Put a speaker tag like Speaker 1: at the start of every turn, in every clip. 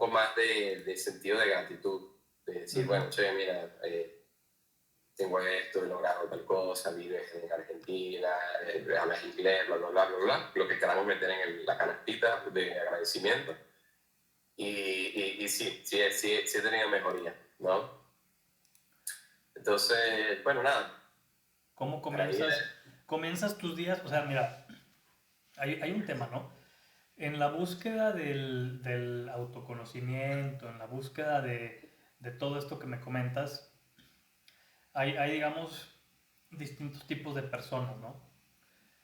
Speaker 1: poco más de sentido de gratitud, de decir, bueno, che, mira, tengo esto, he logrado tal cosa, vives en Argentina, hablas inglés, bla, bla, bla, bla, bla, lo que queramos meter en la canastita de agradecimiento. Y sí he tenido mejoría, ¿no? Entonces, bueno, nada.
Speaker 2: ¿Cómo
Speaker 1: Para ahí
Speaker 2: comienzas tus días? O sea, mira, hay un tema, ¿no? En la búsqueda del autoconocimiento, en la búsqueda de todo esto que me comentas, digamos, distintos tipos de personas, ¿no?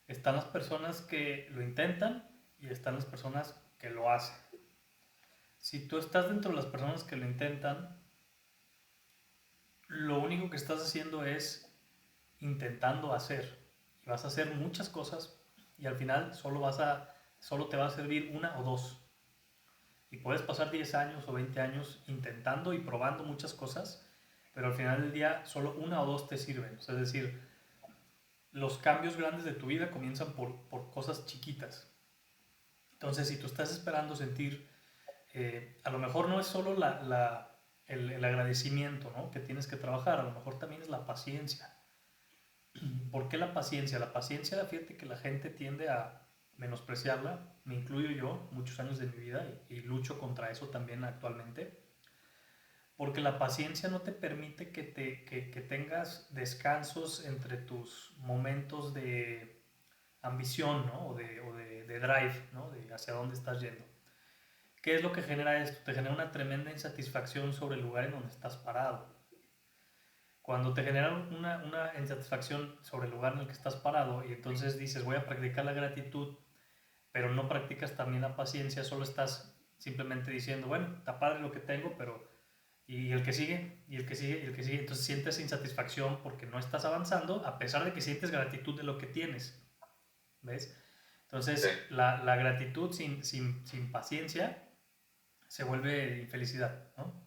Speaker 2: Están las personas que lo intentan y están las personas que lo hacen. Si tú estás dentro de las personas que lo intentan, lo único que estás haciendo es intentando hacer. Y vas a hacer muchas cosas y al final solo te va a servir una o dos. Y puedes pasar 10 años o 20 años intentando y probando muchas cosas, pero al final del día solo una o dos te sirven. O sea, es decir, los cambios grandes de tu vida comienzan por cosas chiquitas. Entonces, si tú estás esperando sentir, a lo mejor no es solo el agradecimiento, ¿no?, que tienes que trabajar, a lo mejor también es la paciencia. ¿Por qué la paciencia? La paciencia, fíjate que la gente tiende a menospreciarla, me incluyo yo, muchos años de mi vida, y lucho contra eso también actualmente, porque la paciencia no te permite que tengas descansos entre tus momentos de ambición, ¿no?, o de drive, ¿no?, de hacia dónde estás yendo. ¿Qué es lo que genera esto? Te genera una tremenda insatisfacción sobre el lugar en donde estás parado. Cuando te genera una insatisfacción sobre el lugar en el que estás parado y entonces dices voy a practicar la gratitud, pero no practicas también la paciencia, solo estás simplemente diciendo, bueno, está padre lo que tengo, pero y el que sigue, y el que sigue, y el que sigue. Entonces sientes insatisfacción porque no estás avanzando, a pesar de que sientes gratitud de lo que tienes. ¿Ves?
Speaker 1: sí,
Speaker 2: Entonces, la gratitud sin paciencia se vuelve infelicidad, ¿no?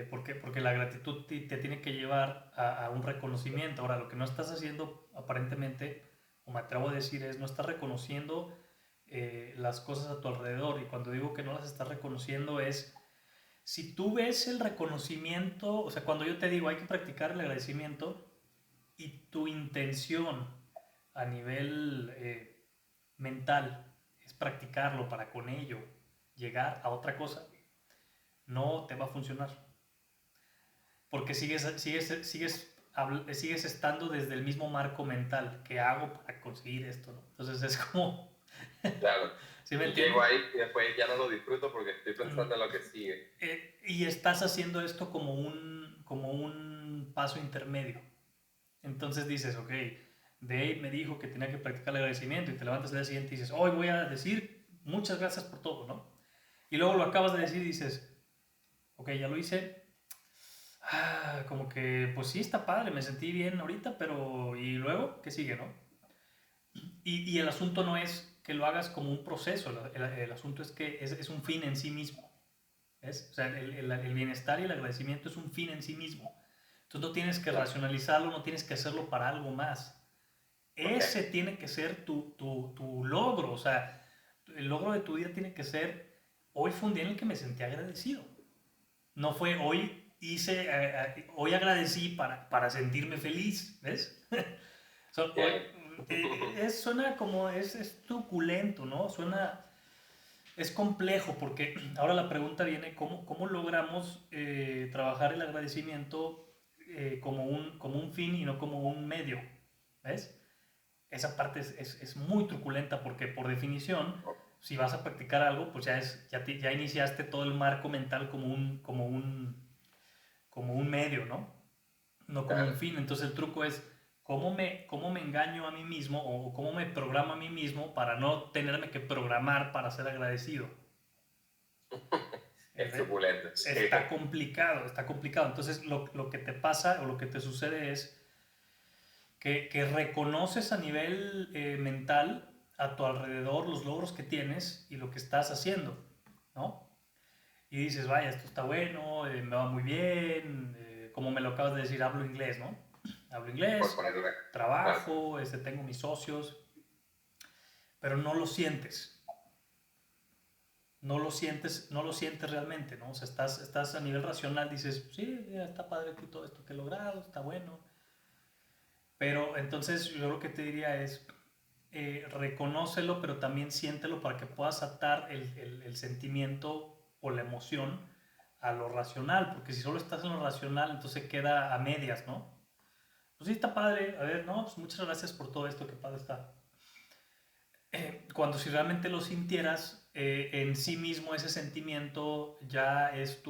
Speaker 2: Porque la gratitud te tiene que llevar a un reconocimiento. Ahora, lo que no estás haciendo aparentemente, o me atrevo a decir, es no estás reconociendo las cosas a tu alrededor. Y cuando digo que no las estás reconociendo es, si tú ves el reconocimiento, o sea, cuando yo te digo hay que practicar el agradecimiento y tu intención a nivel mental es practicarlo para con ello llegar a otra cosa, no te va a funcionar. Porque sigues estando desde el mismo marco mental. ¿Qué hago para conseguir esto? ¿No? Entonces es como...
Speaker 1: claro.
Speaker 2: ¿Sí me
Speaker 1: Y llego
Speaker 2: entiendes?
Speaker 1: ahí y después ya no lo disfruto porque estoy pensando en lo que sigue.
Speaker 2: Y estás haciendo esto como un paso intermedio. Entonces dices, ok, Dave me dijo que tenía que practicar el agradecimiento y te levantas al día siguiente y dices, hoy voy a decir muchas gracias por todo, ¿no? Y luego lo acabas de decir y dices, ok, ya lo hice. Como que, pues sí, está padre, me sentí bien ahorita, pero ¿y luego qué sigue, no? Y el asunto no es que lo hagas como un proceso, el asunto es que es un fin en sí mismo, ¿ves? O sea, el bienestar y el agradecimiento es un fin en sí mismo. Entonces no tienes que
Speaker 1: Claro.
Speaker 2: racionalizarlo, no tienes que hacerlo para algo más.
Speaker 1: Ok.
Speaker 2: Ese tiene que ser tu logro, o sea, el logro de tu vida tiene que ser, hoy fue un día en el que me sentí agradecido. No fue hoy agradecí para sentirme feliz, ¿ves? So, hoy,
Speaker 1: Bien.
Speaker 2: suena como, es truculento, ¿no? Es complejo porque ahora la pregunta viene, ¿cómo logramos trabajar el agradecimiento como un fin y no como un medio? ¿Ves? Esa parte es muy truculenta porque por definición, si vas a practicar algo, pues ya iniciaste todo el marco mental como un medio, ¿no? No como un
Speaker 1: Claro.
Speaker 2: fin. Entonces el truco es cómo me engaño a mí mismo o cómo me programo a mí mismo para no tenerme que programar para ser agradecido.
Speaker 1: Es truculento, sí.
Speaker 2: Está complicado, está complicado. Entonces lo que te pasa o lo que te sucede es que reconoces a nivel mental a tu alrededor los logros que tienes y lo que estás haciendo, ¿no? Y dices, vaya, esto está bueno, me va muy bien, como me lo acabas de decir, hablo inglés, ¿no? Hablo
Speaker 1: Por
Speaker 2: inglés,
Speaker 1: ponerlo. Claro.
Speaker 2: trabajo, tengo mis socios, pero no lo sientes. no lo sientes realmente, ¿no? O sea, estás a nivel racional, dices, sí, mira, está padre aquí todo esto que he logrado, está bueno. Pero entonces yo lo que te diría es, reconócelo, pero también siéntelo para que puedas atar el sentimiento o la emoción a lo racional, porque si solo estás en lo racional, entonces queda a medias, ¿no? Pues sí, está padre, a ver, no, pues muchas gracias por todo esto, qué padre está. Cuando si realmente lo sintieras, en sí mismo ese sentimiento ya es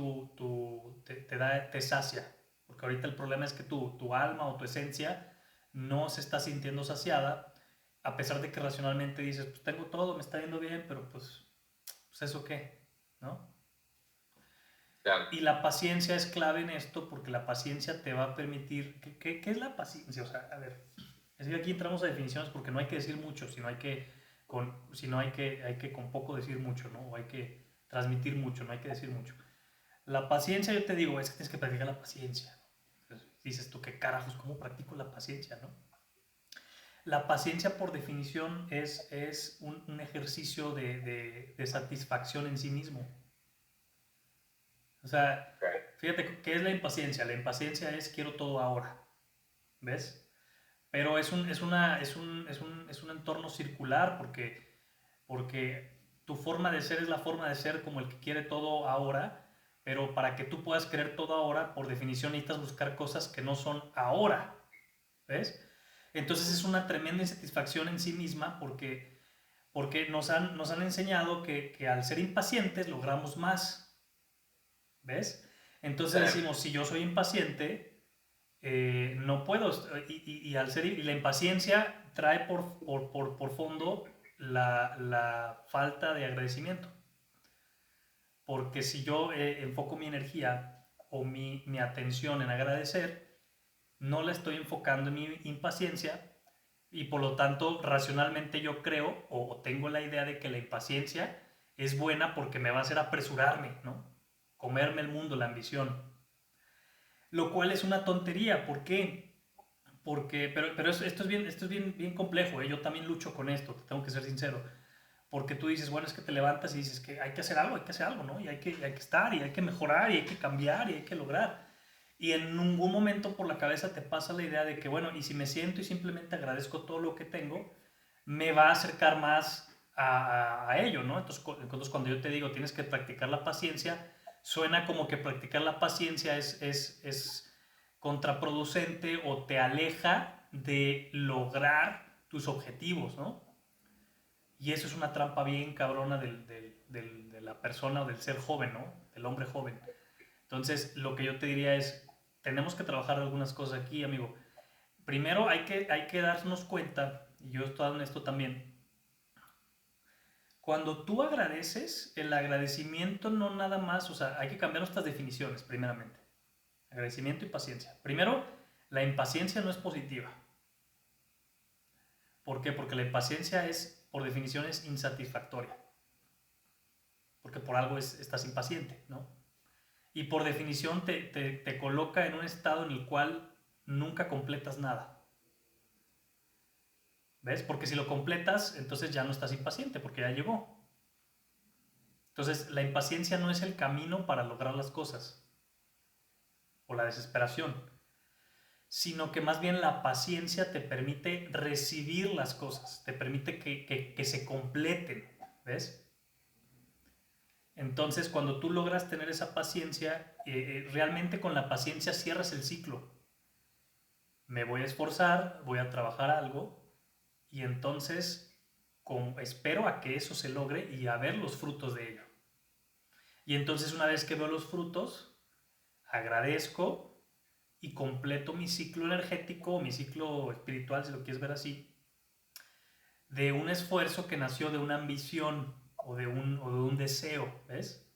Speaker 2: te sacia, porque ahorita el problema es que tu alma o tu esencia no se está sintiendo saciada, a pesar de que racionalmente dices, pues tengo todo, me está yendo bien, pero pues eso qué, ¿no?
Speaker 1: Claro.
Speaker 2: Y la paciencia es clave en esto porque la paciencia te va a permitir, ¿qué es la paciencia? O sea, a ver, es que aquí entramos a definiciones porque no hay que decir mucho, sino hay que con poco decir mucho, ¿no? O hay que transmitir mucho, no hay que decir mucho. La paciencia, yo te digo, es que tienes que practicar la paciencia. Entonces, dices tú, ¿qué carajos? ¿Cómo practico la paciencia, no? La paciencia, por definición, es un ejercicio de satisfacción en sí mismo. O sea,
Speaker 1: Okay.
Speaker 2: fíjate, ¿qué es la impaciencia? La impaciencia es quiero todo ahora, ¿ves? Pero es un entorno circular porque tu forma de ser es la forma de ser como el que quiere todo ahora, pero para que tú puedas querer todo ahora, por definición necesitas buscar cosas que no son ahora, ¿ves? Entonces es una tremenda insatisfacción en sí misma porque nos han enseñado que al ser impacientes logramos más, ¿ves? Entonces
Speaker 1: Sí.
Speaker 2: decimos, si yo soy impaciente, no puedo, y al ser, y la impaciencia trae por fondo la falta de agradecimiento. Porque si yo enfoco mi energía o mi atención en agradecer, no la estoy enfocando en mi impaciencia y por lo tanto racionalmente yo creo o tengo la idea de que la impaciencia es buena porque me va a hacer apresurarme, ¿no? Comerme el mundo, la ambición. Lo cual es una tontería, ¿por qué? Pero esto es bien complejo, ¿eh? Yo también lucho con esto, te tengo que ser sincero. Porque tú dices, bueno, es que te levantas y dices que hay que hacer algo, ¿no? Y hay que estar, y hay que mejorar, y hay que cambiar, y hay que lograr. Y en ningún momento por la cabeza te pasa la idea de que, bueno, y si me siento y simplemente agradezco todo lo que tengo, me va a acercar más a ello, ¿no? Entonces, cuando yo te digo tienes que practicar la paciencia, suena como que practicar la paciencia es contraproducente o te aleja de lograr tus objetivos, ¿no? Y eso es una trampa bien cabrona de la persona o del ser joven, ¿no? Del hombre joven. Entonces, lo que yo te diría es, tenemos que trabajar algunas cosas aquí, amigo. Primero hay que darnos cuenta, y yo estoy en esto también, cuando tú agradeces, el agradecimiento no nada más, o sea, hay que cambiar nuestras definiciones, primeramente. Agradecimiento y paciencia. Primero, la impaciencia no es positiva. ¿Por qué? Porque la impaciencia es, por definición, es insatisfactoria. Porque por algo estás impaciente, ¿no? Y por definición te coloca en un estado en el cual nunca completas nada. ¿Ves? Porque si lo completas, entonces ya no estás impaciente, porque ya llegó. Entonces, la impaciencia no es el camino para lograr las cosas, o la desesperación, sino que más bien la paciencia te permite recibir las cosas, te permite que se completen, ¿ves? Entonces, cuando tú logras tener esa paciencia, realmente con la paciencia cierras el ciclo. Me voy a esforzar, voy a trabajar algo y entonces espero a que eso se logre y a ver los frutos de ello. Y entonces una vez que veo los frutos, agradezco y completo mi ciclo energético, mi ciclo espiritual, si lo quieres ver así, de un esfuerzo que nació de una ambición o de un deseo, ¿ves?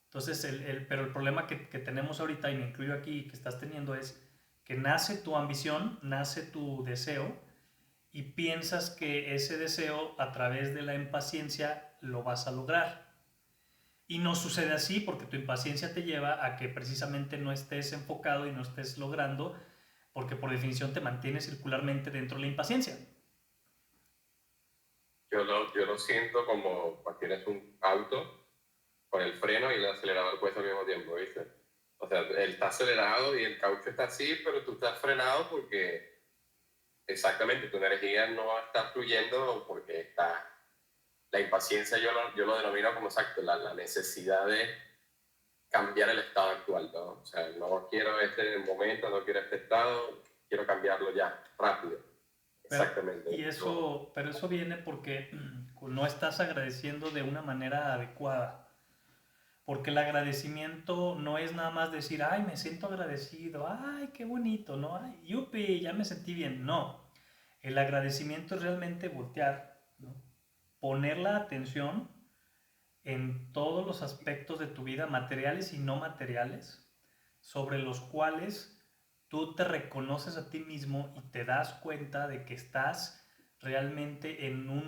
Speaker 2: Entonces, pero el problema que tenemos ahorita, y me incluyo aquí, que estás teniendo, es que nace tu ambición, nace tu deseo, y piensas que ese deseo, a través de la impaciencia, lo vas a lograr. Y no sucede así porque tu impaciencia te lleva a que precisamente no estés enfocado y no estés logrando, porque por definición te mantienes circularmente dentro de la impaciencia.
Speaker 1: Yo lo siento como cuando tienes un auto con el freno y el acelerador puesto al mismo tiempo, ¿viste? O sea, él está acelerado y el caucho está así, pero tú estás frenado porque exactamente tu energía no está fluyendo porque está... La impaciencia yo lo denomino como exacto, la necesidad de cambiar el estado actual, ¿no? O sea, no quiero este momento, no quiero este estado, quiero cambiarlo ya, rápido. Exactamente.
Speaker 2: Pero eso viene porque no estás agradeciendo de una manera adecuada. Porque el agradecimiento no es nada más decir, ay, me siento agradecido, ay, qué bonito, ¿no? Ay, yupi, ya me sentí bien. No, el agradecimiento es realmente voltear, ¿no? Poner la atención en todos los aspectos de tu vida, materiales y no materiales, sobre los cuales tú te reconoces a ti mismo y te das cuenta de que estás realmente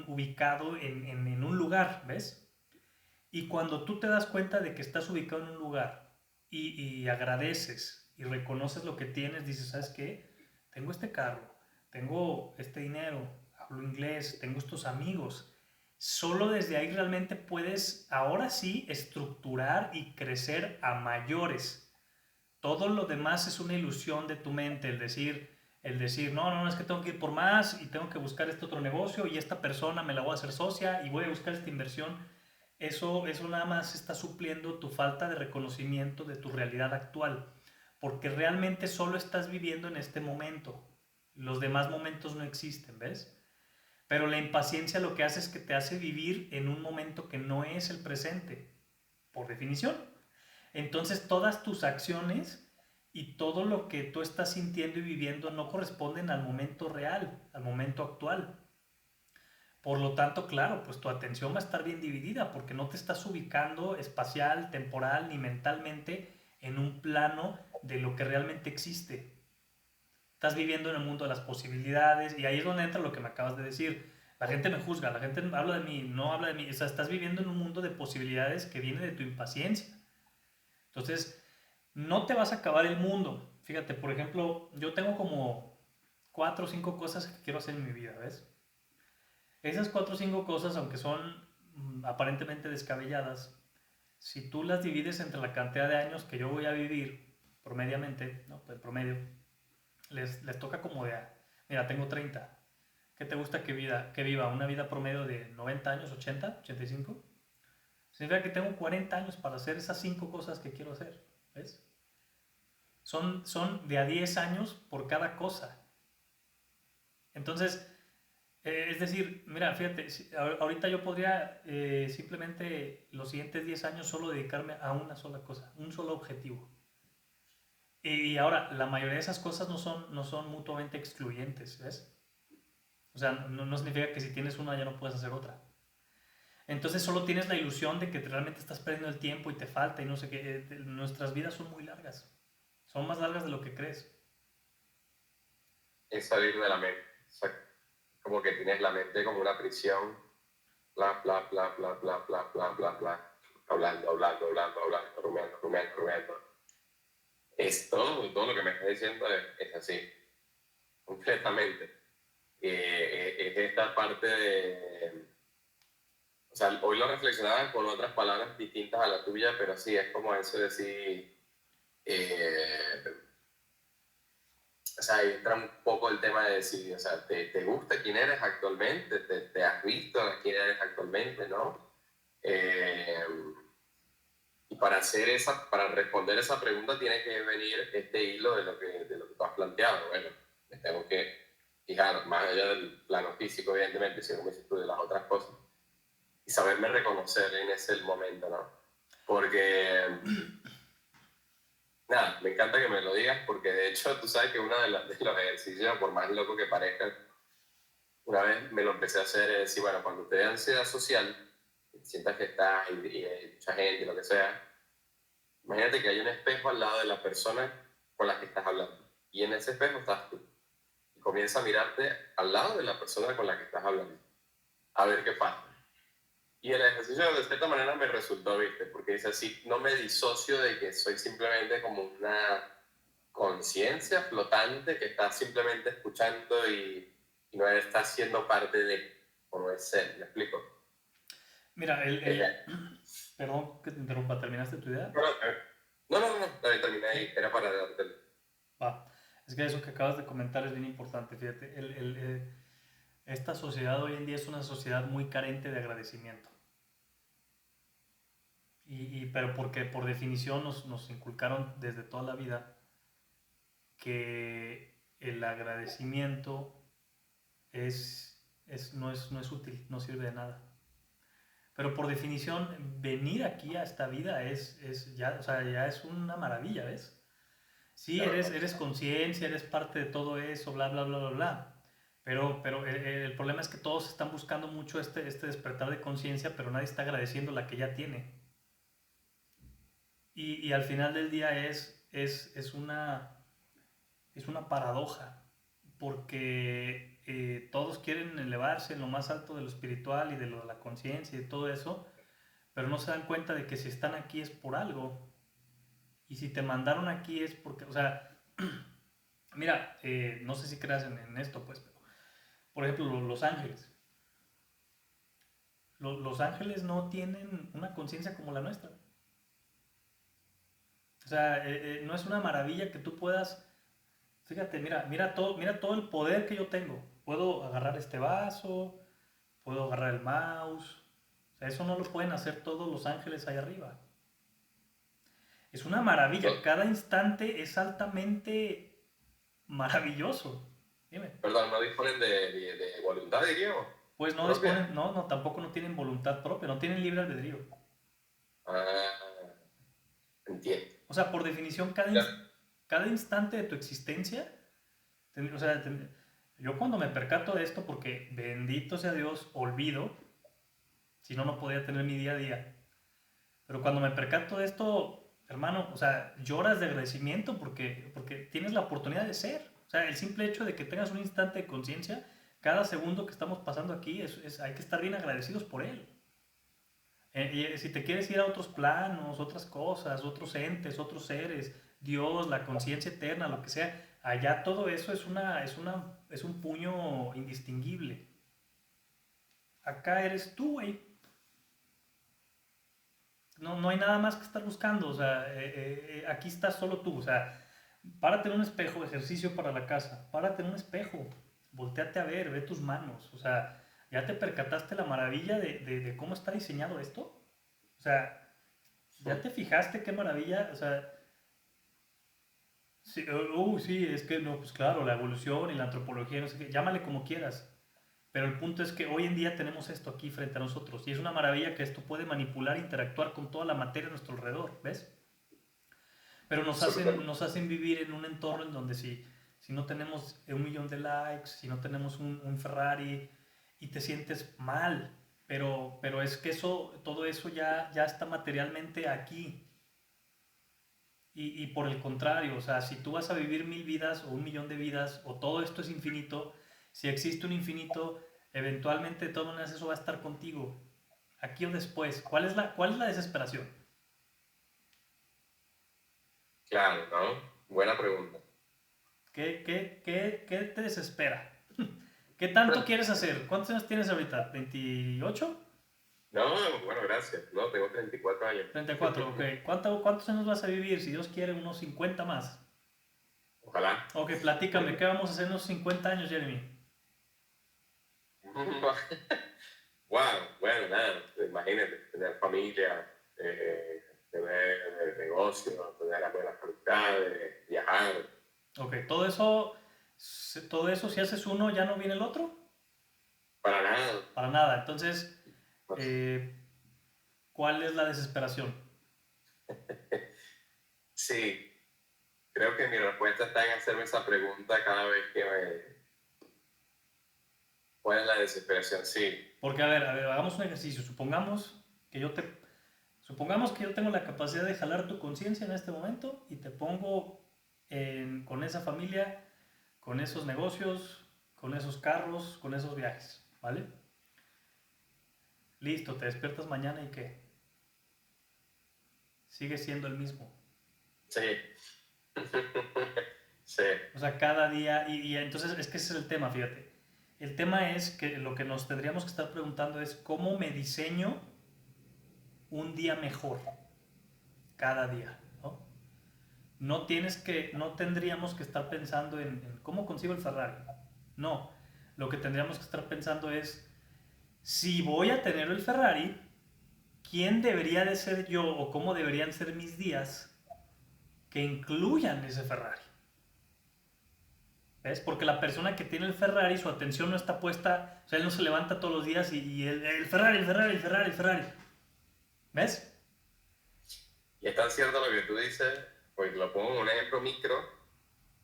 Speaker 2: ubicado en un lugar, ¿ves? Y cuando tú te das cuenta de que estás ubicado en un lugar y agradeces y reconoces lo que tienes, dices, ¿sabes qué? Tengo este carro, tengo este dinero, hablo inglés, tengo estos amigos. Solo desde ahí realmente puedes, ahora sí, estructurar y crecer a mayores. Todo lo demás es una ilusión de tu mente, el decir, no, no, no, es que tengo que ir por más y tengo que buscar este otro negocio y esta persona me la voy a hacer socia y voy a buscar esta inversión. Eso nada más está supliendo tu falta de reconocimiento de tu realidad actual, porque realmente solo estás viviendo en este momento. Los demás momentos no existen, ¿ves? Pero la impaciencia lo que hace es que te hace vivir en un momento que no es el presente, por definición. Entonces todas tus acciones y todo lo que tú estás sintiendo y viviendo no corresponden al momento real, al momento actual. Por lo tanto, claro, pues tu atención va a estar bien dividida porque no te estás ubicando espacial, temporal ni mentalmente en un plano de lo que realmente existe. Estás viviendo en el mundo de las posibilidades y ahí es donde entra lo que me acabas de decir. La gente me juzga, la gente habla de mí, no habla de mí. O sea, estás viviendo en un mundo de posibilidades que viene de tu impaciencia. Entonces, no te vas a acabar el mundo. Fíjate, por ejemplo, yo tengo como 4 o 5 cosas que quiero hacer en mi vida, ¿ves? Esas 4 o 5 cosas, aunque son aparentemente descabelladas, si tú las divides entre la cantidad de años que yo voy a vivir, promediamente, ¿no? Pues promedio, les toca como de, mira, tengo 30. ¿Qué te gusta que viva? ¿Una vida promedio de 90 años, 80, 85? Significa que tengo 40 años para hacer esas 5 cosas que quiero hacer, ¿ves? Son de a 10 años por cada cosa. Entonces, es decir, mira, fíjate, ahorita yo podría simplemente los siguientes 10 años solo dedicarme a una sola cosa, un solo objetivo. Y ahora, la mayoría de esas cosas no son mutuamente excluyentes, ¿ves? O sea, no significa que si tienes una ya no puedes hacer otra. Entonces solo tienes la ilusión de que realmente estás perdiendo el tiempo y te falta y no sé qué. Nuestras vidas son muy largas. Son más largas de lo que crees.
Speaker 1: Es salir de la mente. O sea, como que tienes la mente como una prisión, bla, bla, bla, bla, bla, bla, bla, bla, bla, hablando, hablando, hablando, hablando, rumiando, rumiando, rumiando. Es todo lo que me estás diciendo es así, completamente. Es esta parte de... O sea, hoy lo reflexionaba con otras palabras distintas a la tuya, pero sí, es como eso de decir... o sea, ahí entra un poco el tema de decir, o sea, ¿te gusta quién eres actualmente? ¿Te has visto quién eres actualmente, no? Eh, y para responder esa pregunta tiene que venir este hilo de lo que tú has planteado. Bueno, me tengo que fijar, más allá del plano físico, evidentemente, sino como dices tú, de las otras cosas. Y saberme reconocer en ese momento, ¿no? Porque, nada, me encanta que me lo digas, porque de hecho tú sabes que uno de los ejercicios, por más loco que parezca, una vez me lo empecé a hacer, es decir, bueno, cuando te dé ansiedad social, sientas que estás y hay mucha gente, lo que sea, imagínate que hay un espejo al lado de la persona con la que estás hablando. Y en ese espejo estás tú. Y comienza a mirarte al lado de la persona con la que estás hablando. A ver qué pasa. Y el ejercicio de cierta manera me resultó, ¿viste? Porque dice así, no me disocio de que soy simplemente como una conciencia flotante que está simplemente escuchando y no está siendo parte de, o no es ser, ¿me explico?
Speaker 2: Mira,
Speaker 1: Eh,
Speaker 2: Perdón que te interrumpa, ¿terminaste tu idea?
Speaker 1: Terminé ahí, era para darte
Speaker 2: Va. Es que eso que acabas de comentar es bien importante, fíjate. Esta sociedad hoy en día es una sociedad muy carente de agradecimiento. Pero porque por definición nos inculcaron desde toda la vida que el agradecimiento no es útil, no sirve de nada. Pero por definición, venir aquí a esta vida ya, o sea, ya es una maravilla, ¿ves? Sí, eres conciencia, eres parte de todo eso, bla, bla, bla, bla, bla. Pero el problema es que todos están buscando mucho este despertar de conciencia, pero nadie está agradeciendo la que ya tiene. Y al final del día es una paradoja, porque todos quieren elevarse en lo más alto de lo espiritual y de lo de la conciencia y de todo eso, pero no se dan cuenta de que si están aquí es por algo. Y si te mandaron aquí es porque, o sea, mira, no sé si creas en esto, pues, pero, por ejemplo, los ángeles. Los ángeles no tienen una conciencia como la nuestra. O sea, no es una maravilla que tú puedas, fíjate, mira todo el poder que yo tengo. Puedo agarrar este vaso, puedo agarrar el mouse. O sea, eso no lo pueden hacer todos los ángeles ahí arriba. Es una maravilla.
Speaker 1: el...
Speaker 2: Cada instante es altamente maravilloso. Dime.
Speaker 1: Perdón, no disponen de voluntad, diríamos,
Speaker 2: Pues no
Speaker 1: propia.
Speaker 2: disponen, no, tampoco no tienen voluntad propia, no tienen libre albedrío.
Speaker 1: Ah, entiendo.
Speaker 2: O sea, por definición,
Speaker 1: Ya.
Speaker 2: cada instante de tu existencia, o sea, yo cuando me percato de esto, porque bendito sea Dios, olvido, si no, no podía tener mi día a día. Pero cuando me percato de esto, hermano, o sea, lloras de agradecimiento porque tienes la oportunidad de ser. O sea, el simple hecho de que tengas un instante de conciencia, cada segundo que estamos pasando aquí, hay que estar bien agradecidos por él. Y si te quieres ir a otros planos, otras cosas, otros entes, otros seres, Dios, la conciencia eterna, lo que sea, allá todo eso es un puño indistinguible. Acá eres tú, güey. No hay nada más que estar buscando. O sea, aquí estás solo tú. O sea, párate en un espejo, ejercicio para la casa. Párate en un espejo. Volteate a ver, ve tus manos. O sea, ¿ya te percataste la maravilla de cómo está diseñado esto? O sea, ¿ya te fijaste qué maravilla? O sea, sí, sí, es que no, pues claro, la evolución y la antropología, no sé qué, llámale como quieras. Pero el punto es que hoy en día tenemos esto aquí frente a nosotros y es una maravilla que esto puede manipular, interactuar con toda la materia a nuestro alrededor, ¿ves? Pero
Speaker 1: Absolutamente.
Speaker 2: nos hacen vivir en un entorno en donde si no tenemos 1 millón de likes, si no tenemos un Ferrari y te sientes mal, pero es que todo eso ya está materialmente aquí. Y por el contrario, o sea, si tú vas a vivir 1000 vidas o 1 millón de vidas o todo esto es infinito, si existe un infinito, eventualmente de todas maneras eso va a estar contigo, aquí o después. Cuál es la desesperación?
Speaker 1: Claro, ¿no? Buena pregunta.
Speaker 2: ¿Qué te desespera? ¿Qué tanto quieres hacer? ¿Cuántos años tienes ahorita? ¿28?
Speaker 1: No, bueno, gracias. No, tengo 34 años.
Speaker 2: 34, ok. ¿Cuántos años vas a vivir? Si Dios quiere, unos 50 más.
Speaker 1: Ojalá.
Speaker 2: Ok, platícame, ¿qué vamos a hacer en unos 50 años, Jeremy?
Speaker 1: Wow, bueno, nada, imagínate, tener familia, tener negocio, tener las buenas amistades, viajar.
Speaker 2: Ok, todo eso, si haces uno, ¿ya no viene el otro?
Speaker 1: Para nada.
Speaker 2: Para nada. Entonces, eh, ¿cuál es la desesperación?
Speaker 1: Sí, creo que mi respuesta está en hacerme esa pregunta cada vez que me... ¿Cuál es la desesperación? Sí.
Speaker 2: Porque, a ver, hagamos un ejercicio. Supongamos que yo tengo la capacidad de jalar tu conciencia en este momento y te pongo con esa familia, con esos negocios, con esos carros, con esos viajes, ¿vale? Listo, te despiertas mañana y ¿qué? Sigue siendo el mismo.
Speaker 1: Sí. Sí.
Speaker 2: O sea, cada día, y entonces es que ese es el tema, fíjate. El tema es que lo que nos tendríamos que estar preguntando es cómo me diseño un día mejor cada día, ¿no? No tendríamos que estar pensando en cómo consigo el Ferrari. No, lo que tendríamos que estar pensando es, si voy a tener el Ferrari, ¿quién debería de ser yo o cómo deberían ser mis días que incluyan ese Ferrari? ¿Ves? Porque la persona que tiene el Ferrari, su atención no está puesta, o sea, él no se levanta todos los días y el Ferrari, el Ferrari, el Ferrari, el Ferrari. ¿Ves?
Speaker 1: Y es tan cierto lo que tú dices, pues lo pongo en un ejemplo micro,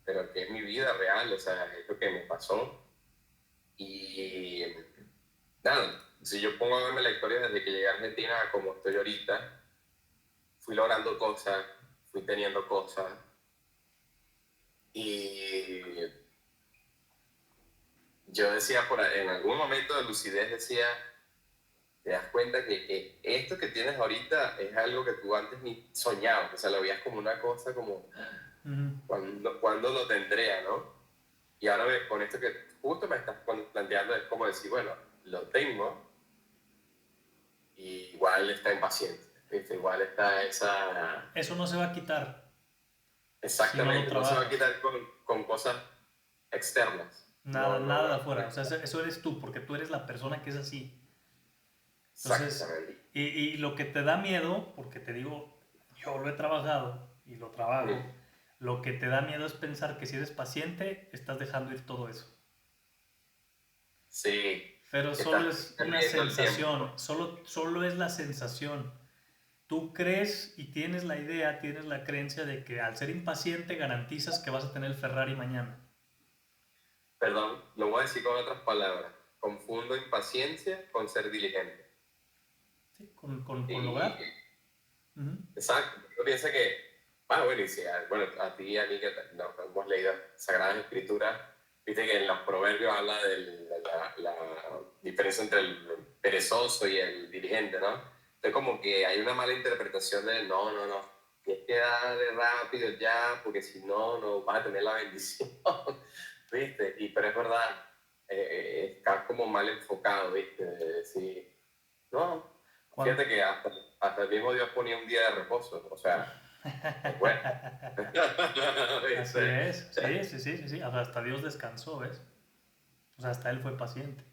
Speaker 1: pero que es mi vida real, o sea, es lo que me pasó. Y nada, si yo pongo a verme la historia desde que llegué a Argentina a como estoy ahorita, fui logrando cosas, fui teniendo cosas, y yo decía, en algún momento de lucidez decía, te das cuenta que esto que tienes ahorita es algo que tú antes ni soñabas, o sea, lo veías como una cosa como, ¿cuándo lo tendría, no? Y ahora con esto que justo me estás planteando es como decir, bueno, lo tengo, y igual está impaciente, ¿viste? Igual está esa...
Speaker 2: Eso no se va a quitar si no lo
Speaker 1: Exactamente, no se va a
Speaker 2: trabajas.
Speaker 1: quitar con cosas externas.
Speaker 2: Nada,
Speaker 1: No, no,
Speaker 2: nada de
Speaker 1: no.
Speaker 2: afuera. O sea, eso eres tú, porque tú eres la persona que es así. Entonces,
Speaker 1: Exactamente.
Speaker 2: y lo que te da miedo, porque te digo, yo lo he trabajado y lo trabajo,
Speaker 1: Mm.
Speaker 2: lo que te da miedo es pensar que si eres paciente, estás dejando ir todo eso.
Speaker 1: Sí,
Speaker 2: Pero solo
Speaker 1: estás
Speaker 2: es una
Speaker 1: perdiendo el
Speaker 2: sensación,
Speaker 1: tiempo.
Speaker 2: solo es la sensación. Tú crees y tienes la idea, tienes la creencia de que al ser impaciente garantizas que vas a tener el Ferrari mañana.
Speaker 1: Perdón, lo voy a decir con otras palabras. Confundo impaciencia con ser diligente.
Speaker 2: ¿Sí? Con
Speaker 1: Y,
Speaker 2: lograr. Ujú.
Speaker 1: exacto, uno piensa que, bueno, y si, bueno, a ti y a mí que no, hemos leído Sagradas Escrituras, viste que en los proverbios habla de la diferencia entre el perezoso y el diligente, ¿no? Entonces como que hay una mala interpretación de, no, tienes que darle rápido ya, porque si no, no vas a tener la bendición, ¿viste? Pero es verdad, está como mal enfocado, ¿viste? De decir, no,
Speaker 2: Cuando,
Speaker 1: fíjate que hasta el mismo Dios ponía un día de reposo, o sea, es bueno.
Speaker 2: Así
Speaker 1: ¿Viste?
Speaker 2: es, sí, sí, sí, sí, sí. O sea, hasta Dios descansó, ¿ves? O sea, hasta Él fue paciente.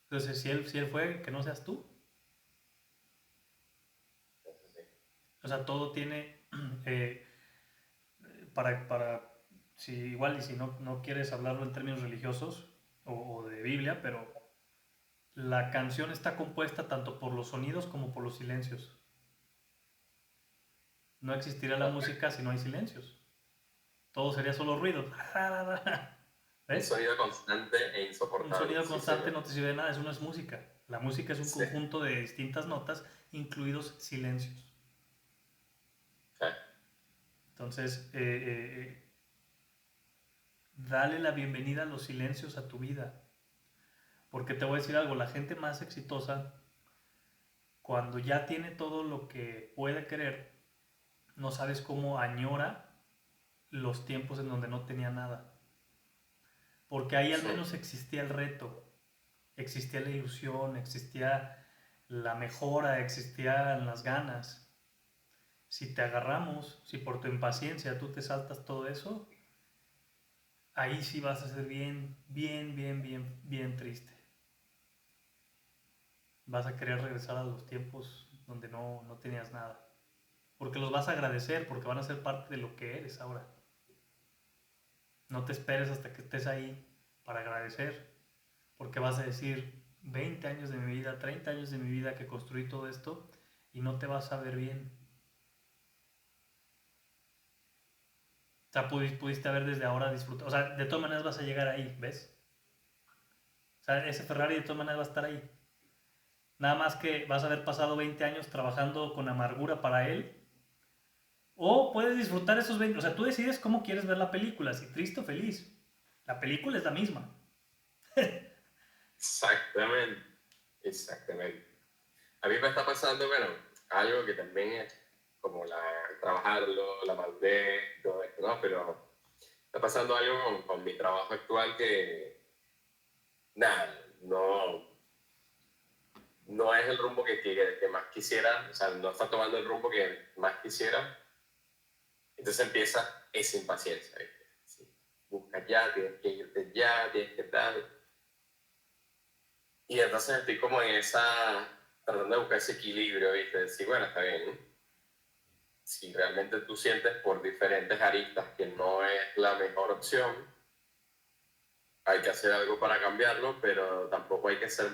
Speaker 2: Entonces, si él fue, que no seas tú. O sea, todo tiene, eh, si igual y si no quieres hablarlo en términos religiosos o de Biblia, pero la canción está compuesta tanto por los sonidos como por los silencios. No existiría la música si no hay silencios. Todo sería solo ruido.
Speaker 1: Un
Speaker 2: ¿Ves?
Speaker 1: sonido constante e
Speaker 2: Un
Speaker 1: insoportable,
Speaker 2: sonido
Speaker 1: sí,
Speaker 2: constante
Speaker 1: señor.
Speaker 2: no te sirve de nada, eso no es música. La música es un
Speaker 1: Sí,
Speaker 2: conjunto de distintas notas, incluidos silencios.
Speaker 1: sí,
Speaker 2: Entonces, dale la bienvenida a los silencios a tu vida. Porque te voy a decir algo, la gente más exitosa, cuando ya tiene todo lo que puede querer, no sabes cómo añora los tiempos en donde no tenía nada. Porque ahí al
Speaker 1: sí,
Speaker 2: menos existía el reto, existía la ilusión, existía la mejora, existían las ganas. Si te agarramos, si por tu impaciencia tú te saltas todo eso, ahí sí vas a ser bien, bien, bien, bien, bien triste. Vas a querer regresar a los tiempos donde no tenías nada. Porque los vas a agradecer, porque van a ser parte de lo que eres ahora. No te esperes hasta que estés ahí para agradecer, porque vas a decir 20 años de mi vida, 30 años de mi vida que construí todo esto y no te vas a ver bien. O sea, pudiste haber desde ahora disfrutado. O sea, de todas maneras vas a llegar ahí, ¿ves? O sea, ese Ferrari de todas maneras va a estar ahí. Nada más que vas a haber pasado 20 años trabajando con amargura para él. O puedes disfrutar esos 20. O sea, tú decides cómo quieres ver la película, si triste o feliz. La película es la misma.
Speaker 1: exactamente, exactamente. A mí me está pasando, bueno, algo que también es como trabajarlo, la madurez, todo esto, ¿no? Pero está pasando algo con mi trabajo actual que, nada, no es el rumbo que más quisiera, o sea, no está tomando el rumbo que más quisiera, entonces empieza esa impaciencia, ¿viste? Sí. Busca ya, tienes que irte ya, tienes que tal. Y entonces estoy como en esa, tratando de buscar ese equilibrio, ¿viste? Decir, bueno, está bien, si realmente tú sientes por diferentes aristas que no es la mejor opción, hay que hacer algo para cambiarlo, pero tampoco hay que ser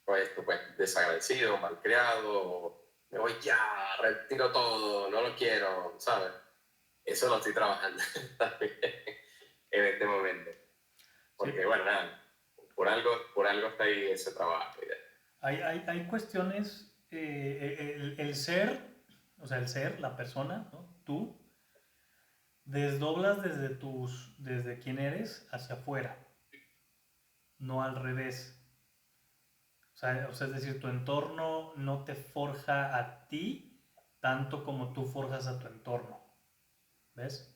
Speaker 1: pues, desagradecido, malcriado, o me voy ya, retiro todo, no lo quiero, ¿sabes? Eso lo estoy trabajando también en este momento.
Speaker 2: Sí.
Speaker 1: Porque, bueno, nada, por algo está ahí ese trabajo.
Speaker 2: Hay cuestiones, el ser, o sea, el ser, la persona, ¿no? Tú, desdoblas desde quién eres hacia afuera, no al revés. O sea, es decir, tu entorno no te forja a ti tanto como tú forjas a tu entorno, ¿ves?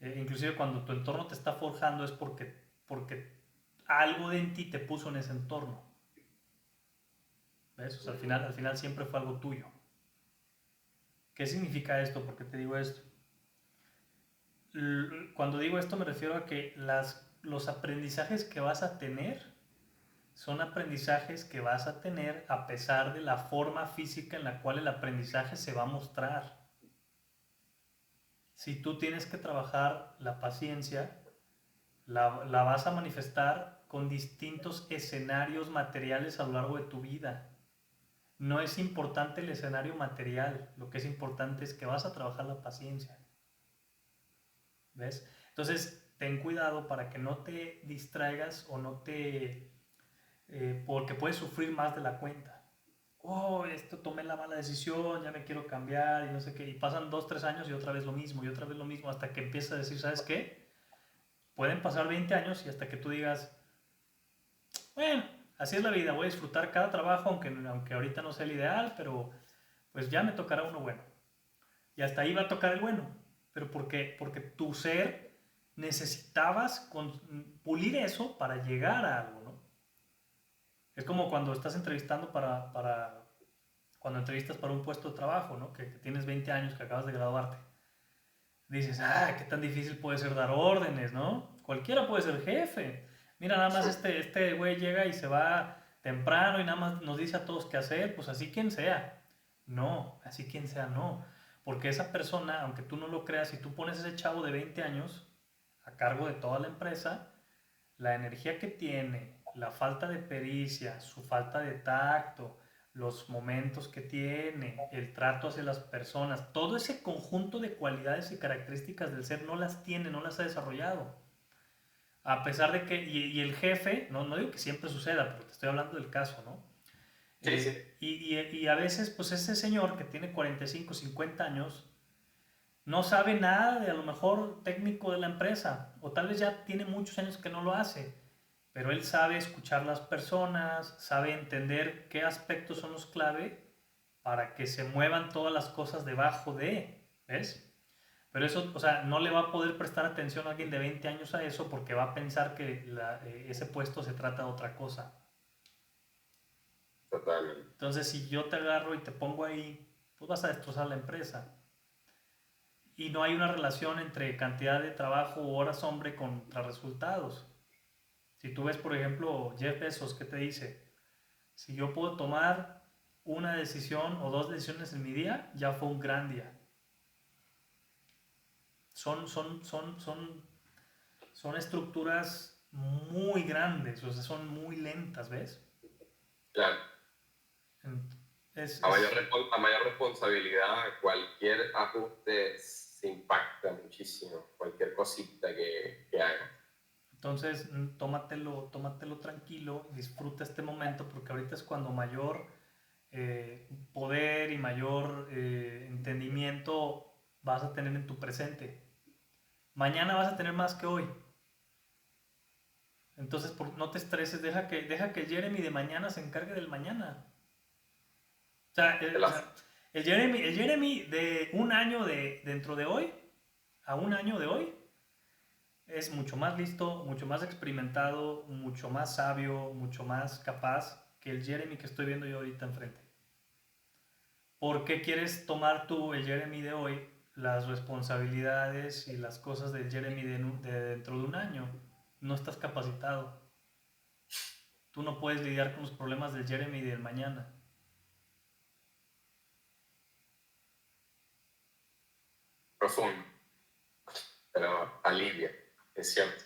Speaker 2: Inclusive cuando tu entorno te está forjando es porque algo de en ti te puso en ese entorno, ¿ves? O sea, al final siempre fue algo tuyo. ¿Qué significa esto? ¿Por qué te digo esto? Cuando digo esto me refiero a que los aprendizajes que vas a tener son aprendizajes que vas a tener a pesar de la forma física en la cual el aprendizaje se va a mostrar. Si tú tienes que trabajar la paciencia, la vas a manifestar con distintos escenarios materiales a lo largo de tu vida. No es importante el escenario material, lo que es importante es que vas a trabajar la paciencia. ¿Ves? Entonces, ten cuidado para que no te distraigas o no te... porque puedes sufrir más de la cuenta. Oh, esto tomé la mala decisión, ya me quiero cambiar y no sé qué. Y pasan 2, 3 años y otra vez lo mismo y otra vez lo mismo hasta que empiezas a decir, ¿sabes qué? Pueden pasar 20 años y hasta que tú digas, bueno, así es la vida, voy a disfrutar cada trabajo, aunque ahorita no sea el ideal, pero pues ya me tocará uno bueno. Y hasta ahí va a tocar el bueno. Pero porque tu ser necesitabas pulir eso para llegar a algo, ¿no? Es como cuando estás entrevistando cuando entrevistas para un puesto de trabajo, ¿no? Que tienes 20 años, que acabas de graduarte. Dices, qué tan difícil puede ser dar órdenes, ¿no? Cualquiera puede ser jefe. Mira, nada más este güey llega y se va temprano y nada más nos dice a todos qué hacer, pues así quien sea. No, así quien sea, no. Porque esa persona, aunque tú no lo creas, si tú pones a ese chavo de 20 años a cargo de toda la empresa, la energía que tiene, la falta de pericia, su falta de tacto, los momentos que tiene, el trato hacia las personas, todo ese conjunto de cualidades y características del ser no las tiene, no las ha desarrollado. A pesar de que, y el jefe, no digo que siempre suceda, pero te estoy hablando del caso, ¿no?
Speaker 1: Sí, sí.
Speaker 2: Y a veces, pues ese señor que tiene 45, 50 años, no sabe nada de a lo mejor técnico de la empresa, o tal vez ya tiene muchos años que no lo hace, pero él sabe escuchar las personas, sabe entender qué aspectos son los clave para que se muevan todas las cosas debajo de, ¿ves? Pero eso, o sea, no le va a poder prestar atención a alguien de 20 años a eso porque va a pensar que ese puesto se trata de otra cosa.
Speaker 1: Totalmente.
Speaker 2: Entonces, si yo te agarro y te pongo ahí, pues vas a destrozar la empresa. Y no hay una relación entre cantidad de trabajo o horas hombre contra resultados. Si tú ves, por ejemplo, Jeff Bezos, ¿qué te dice? Si yo puedo tomar una decisión o dos decisiones en mi día, ya fue un gran día. Son estructuras muy grandes, o sea, son muy lentas, ¿ves?
Speaker 1: Claro.
Speaker 2: Es,
Speaker 1: A mayor,
Speaker 2: es,
Speaker 1: a mayor responsabilidad, cualquier ajuste se impacta muchísimo, cualquier cosita que haga.
Speaker 2: entonces, tómatelo tranquilo, disfruta este momento porque ahorita es cuando mayor poder y mayor entendimiento vas a tener en tu presente. Mañana vas a tener más que hoy. Entonces, no te estreses, deja que Jeremy de mañana se encargue del mañana. O sea,
Speaker 1: El
Speaker 2: el Jeremy de un año dentro de hoy a un año de hoy es mucho más listo, mucho más experimentado, mucho más sabio, mucho más capaz que el Jeremy que estoy viendo yo ahorita enfrente. ¿Por qué quieres tomar tú, el Jeremy de hoy, las responsabilidades y las cosas del Jeremy de dentro de un año? No estás capacitado. Tú no puedes lidiar con los problemas del Jeremy del mañana.
Speaker 1: Profundo, pero alivia, es cierto,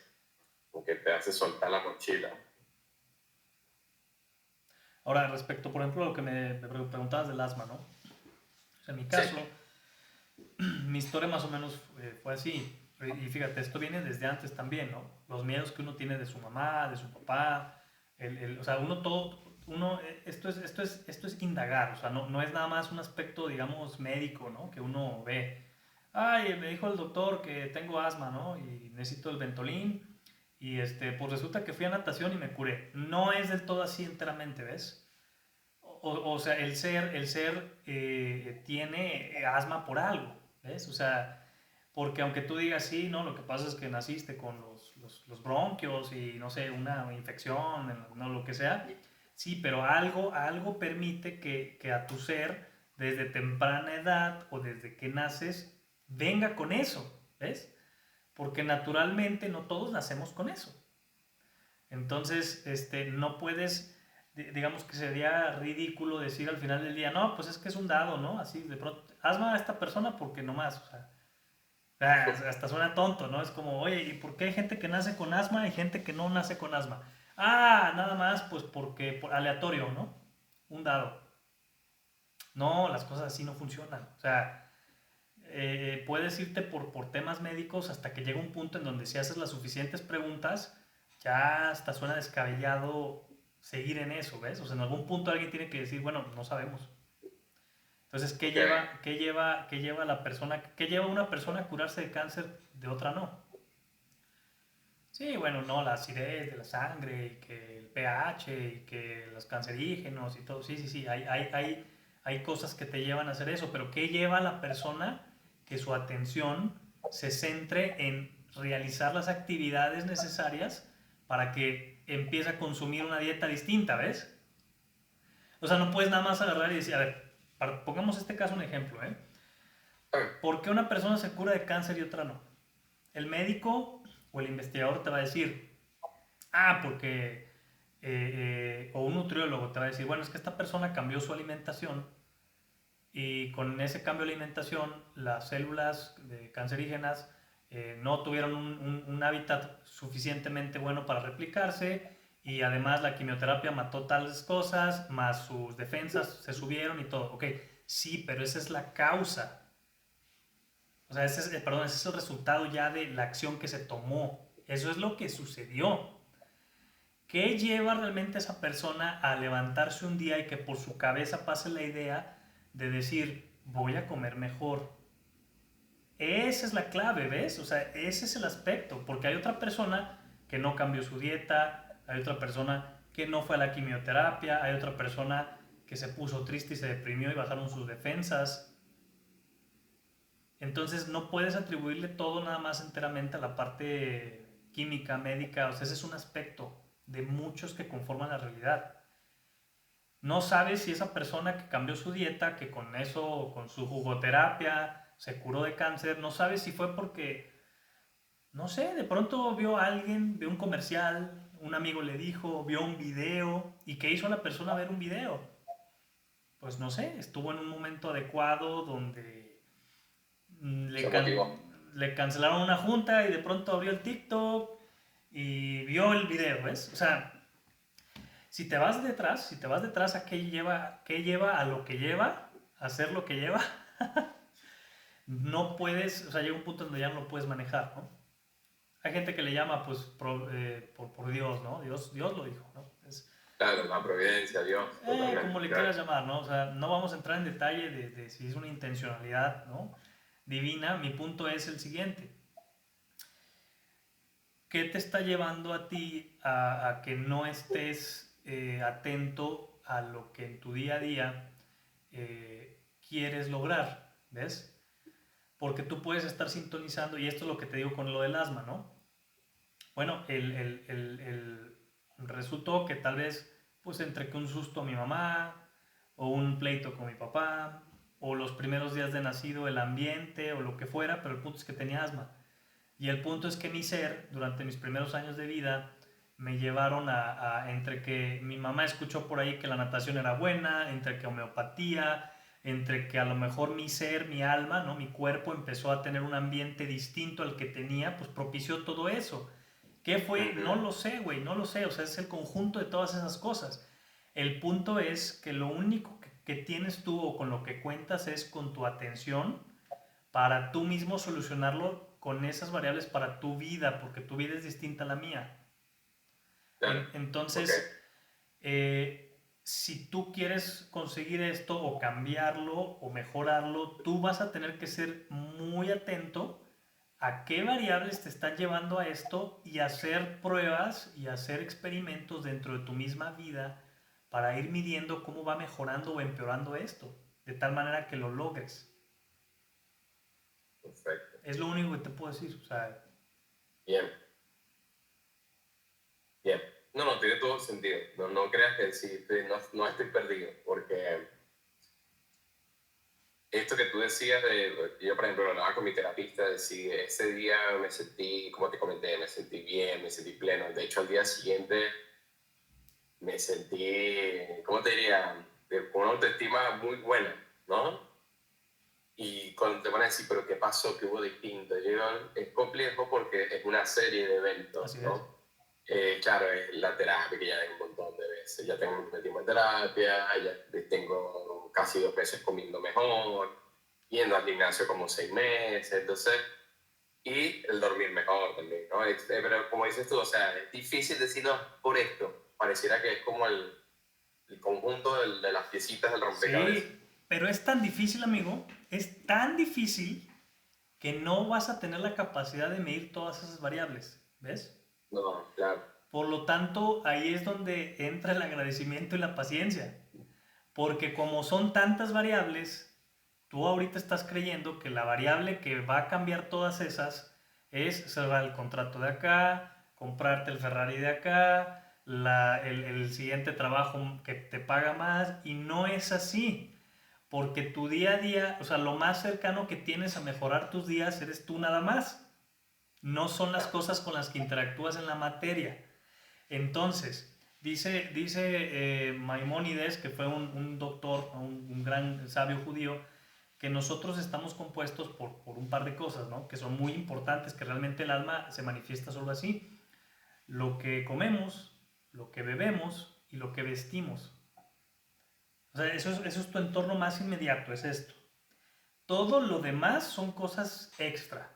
Speaker 1: porque te hace soltar la mochila.
Speaker 2: Ahora, respecto, por ejemplo, a lo que me preguntabas del asma, ¿no? O sea, en mi
Speaker 1: Sí,
Speaker 2: caso, mi historia más o menos fue así. Y fíjate, esto viene desde antes también, ¿no? Los miedos que uno tiene de su mamá, de su papá, o sea, uno todo, uno, esto es indagar, o sea, no es nada más un aspecto, digamos, médico, ¿no? Que uno ve. Ay, me dijo el doctor que tengo asma, ¿no? Y necesito el Ventolin. Y pues resulta que fui a natación y me curé. No es del todo así enteramente, ¿ves? O sea, el ser tiene asma por algo, ¿ves? O sea, porque aunque tú digas sí, no, lo que pasa es que naciste con los bronquios y no sé, una infección, no lo que sea, sí, pero algo permite que a tu ser, desde temprana edad o desde que naces, venga con eso, ¿ves? Porque naturalmente no todos nacemos con eso. Entonces, no puedes, digamos que sería ridículo decir al final del día, no, pues es que es un dado, ¿no? Así de pronto, asma a esta persona porque no más, o sea, hasta suena tonto, ¿no? Es como, oye, ¿y por qué hay gente que nace con asma y gente que no nace con asma? Ah, nada más, pues porque, por aleatorio, ¿no? Un dado. No, las cosas así no funcionan. O sea, puedes irte por temas médicos hasta que llega un punto en donde si haces las suficientes preguntas, ya hasta suena descabellado seguir en eso, ¿ves? O sea, en algún punto alguien tiene que decir, bueno, no sabemos. Entonces,
Speaker 1: ok.
Speaker 2: qué lleva a la persona, qué lleva a una persona a curarse de cáncer de otra no? Sí, bueno, no, la acidez de la sangre y que el pH y que los cancerígenos y todo. Sí, sí, sí, hay cosas que te llevan a hacer eso, pero ¿qué lleva a la persona que su atención se centre en realizar las actividades necesarias para que empiece a consumir una dieta distinta, ¿ves? O sea, no puedes nada más agarrar y decir, a ver, pongamos este caso un ejemplo, ¿eh? ¿Por qué una persona se cura de cáncer y otra no? El médico o el investigador te va a decir, porque, o un nutriólogo te va a decir, bueno, es que esta persona cambió su alimentación y con ese cambio de alimentación las células cancerígenas no tuvieron un hábitat suficientemente bueno para replicarse y además la quimioterapia mató tales cosas, más sus defensas se subieron y todo. Ok, sí, pero esa es la causa. O sea, perdón, ese es el resultado ya de la acción que se tomó. Eso es lo que sucedió. ¿Qué lleva realmente a esa persona a levantarse un día y que por su cabeza pase la idea de decir, voy a comer mejor? Esa es la clave, ¿ves? O sea, ese es el aspecto, porque hay otra persona que no cambió su dieta, hay otra persona que no fue a la quimioterapia, hay otra persona que se puso triste y se deprimió y bajaron sus defensas. Entonces no puedes atribuirle todo nada más enteramente a la parte química, médica, o sea, ese es un aspecto de muchos que conforman la realidad. No sabes si esa persona que cambió su dieta, que con eso, con su jugoterapia, se curó de cáncer, no sabes si fue porque, no sé, de pronto vio a alguien, vio un comercial, un amigo le dijo, vio un video, ¿y qué hizo la persona ver un video? Pues no sé, estuvo en un momento adecuado donde
Speaker 1: Se
Speaker 2: le,
Speaker 1: motivó.
Speaker 2: le cancelaron una junta y de pronto abrió el TikTok y vio el video, ¿ves? O sea, si te vas detrás a qué lleva a lo que lleva, a hacer lo que lleva, no puedes, o sea, llega un punto donde ya no lo puedes manejar, ¿no? Hay gente que le llama, pues, por Dios, ¿no? Dios lo dijo, ¿no?
Speaker 1: Claro, la providencia, Dios,
Speaker 2: Como
Speaker 1: totalmente,
Speaker 2: le
Speaker 1: claro.
Speaker 2: quieras llamar, ¿no? O sea, no vamos a entrar en detalle de si es una intencionalidad, ¿no? Divina. Mi punto es el siguiente. ¿Qué te está llevando a ti a que no estés atento a lo que en tu día a día quieres lograr? ¿Ves? Porque tú puedes estar sintonizando, y esto es lo que te digo con lo del asma, ¿no? Bueno, resultó que tal vez Pues entre que un susto a mi mamá, o un pleito con mi papá, o los primeros días de nacido, el ambiente, o lo que fuera, pero el punto es que tenía asma. Y el punto es que mi ser, durante mis primeros años de vida, me llevaron entre que mi mamá escuchó por ahí que la natación era buena, entre que homeopatía, entre que a lo mejor mi ser, mi alma, ¿no? Mi cuerpo empezó a tener un ambiente distinto al que tenía, pues propició todo eso. ¿Qué fue? No
Speaker 1: Ujú.
Speaker 2: lo sé, güey, no lo sé. O sea, es el conjunto de todas esas cosas. El punto es que lo único que tienes tú o con lo que cuentas es con tu atención para tú mismo solucionarlo con esas variables para tu vida, porque tu vida es distinta a la mía.
Speaker 1: Claro, ok,
Speaker 2: Entonces, si tú quieres conseguir esto o cambiarlo o mejorarlo, tú vas a tener que ser muy atento a qué variables te están llevando a esto y hacer pruebas y hacer experimentos dentro de tu misma vida para ir midiendo cómo va mejorando o empeorando esto, de tal manera que lo logres.
Speaker 1: perfecto.
Speaker 2: Es lo único que te puedo decir. O sea,
Speaker 1: Bien, bien. No, no, tiene todo sentido. No, no creas que sí, no, no estoy perdido, porque esto que tú decías yo por ejemplo, hablaba con mi terapista, decir, ese día me sentí, como te comenté, me sentí bien, me sentí pleno. De hecho, al día siguiente me sentí, ¿cómo te diría? Con una autoestima muy buena, ¿no? Y cuando te van a decir, pero ¿qué pasó? ¿Qué hubo distinto? Yo digo, es complejo porque es una serie de eventos,
Speaker 2: así es.
Speaker 1: ¿no? Claro, es la terapia que ya hay un montón de veces. Ya tengo un tiempo en terapia, ya tengo casi 2 meses comiendo mejor, yendo al gimnasio como 6 meses, entonces, y el dormir mejor también, ¿no? Pero como dices tú, o sea, es difícil decirlo por esto. Pareciera que es como el conjunto de las piecitas del rompecabezas.
Speaker 2: Sí, pero es tan difícil, amigo, es tan difícil que no vas a tener la capacidad de medir todas esas variables, ¿ves?
Speaker 1: No, claro.
Speaker 2: Por lo tanto, ahí es donde entra el agradecimiento y la paciencia, porque como son tantas variables, tú ahorita estás creyendo que la variable que va a cambiar todas esas es cerrar el contrato de acá, comprarte el Ferrari de acá, el siguiente trabajo que te paga más, y no es así. Porque tu día a día, o sea, lo más cercano que tienes a mejorar tus días eres tú nada más. No son las cosas con las que interactúas en la materia. Entonces, dice Maimónides, que fue un doctor, un gran sabio judío, que nosotros estamos compuestos por un par de cosas, ¿no? Que son muy importantes, que realmente el alma se manifiesta solo así. Lo que comemos, lo que bebemos y lo que vestimos. O sea, eso es tu entorno más inmediato, es esto. Todo lo demás son cosas extra.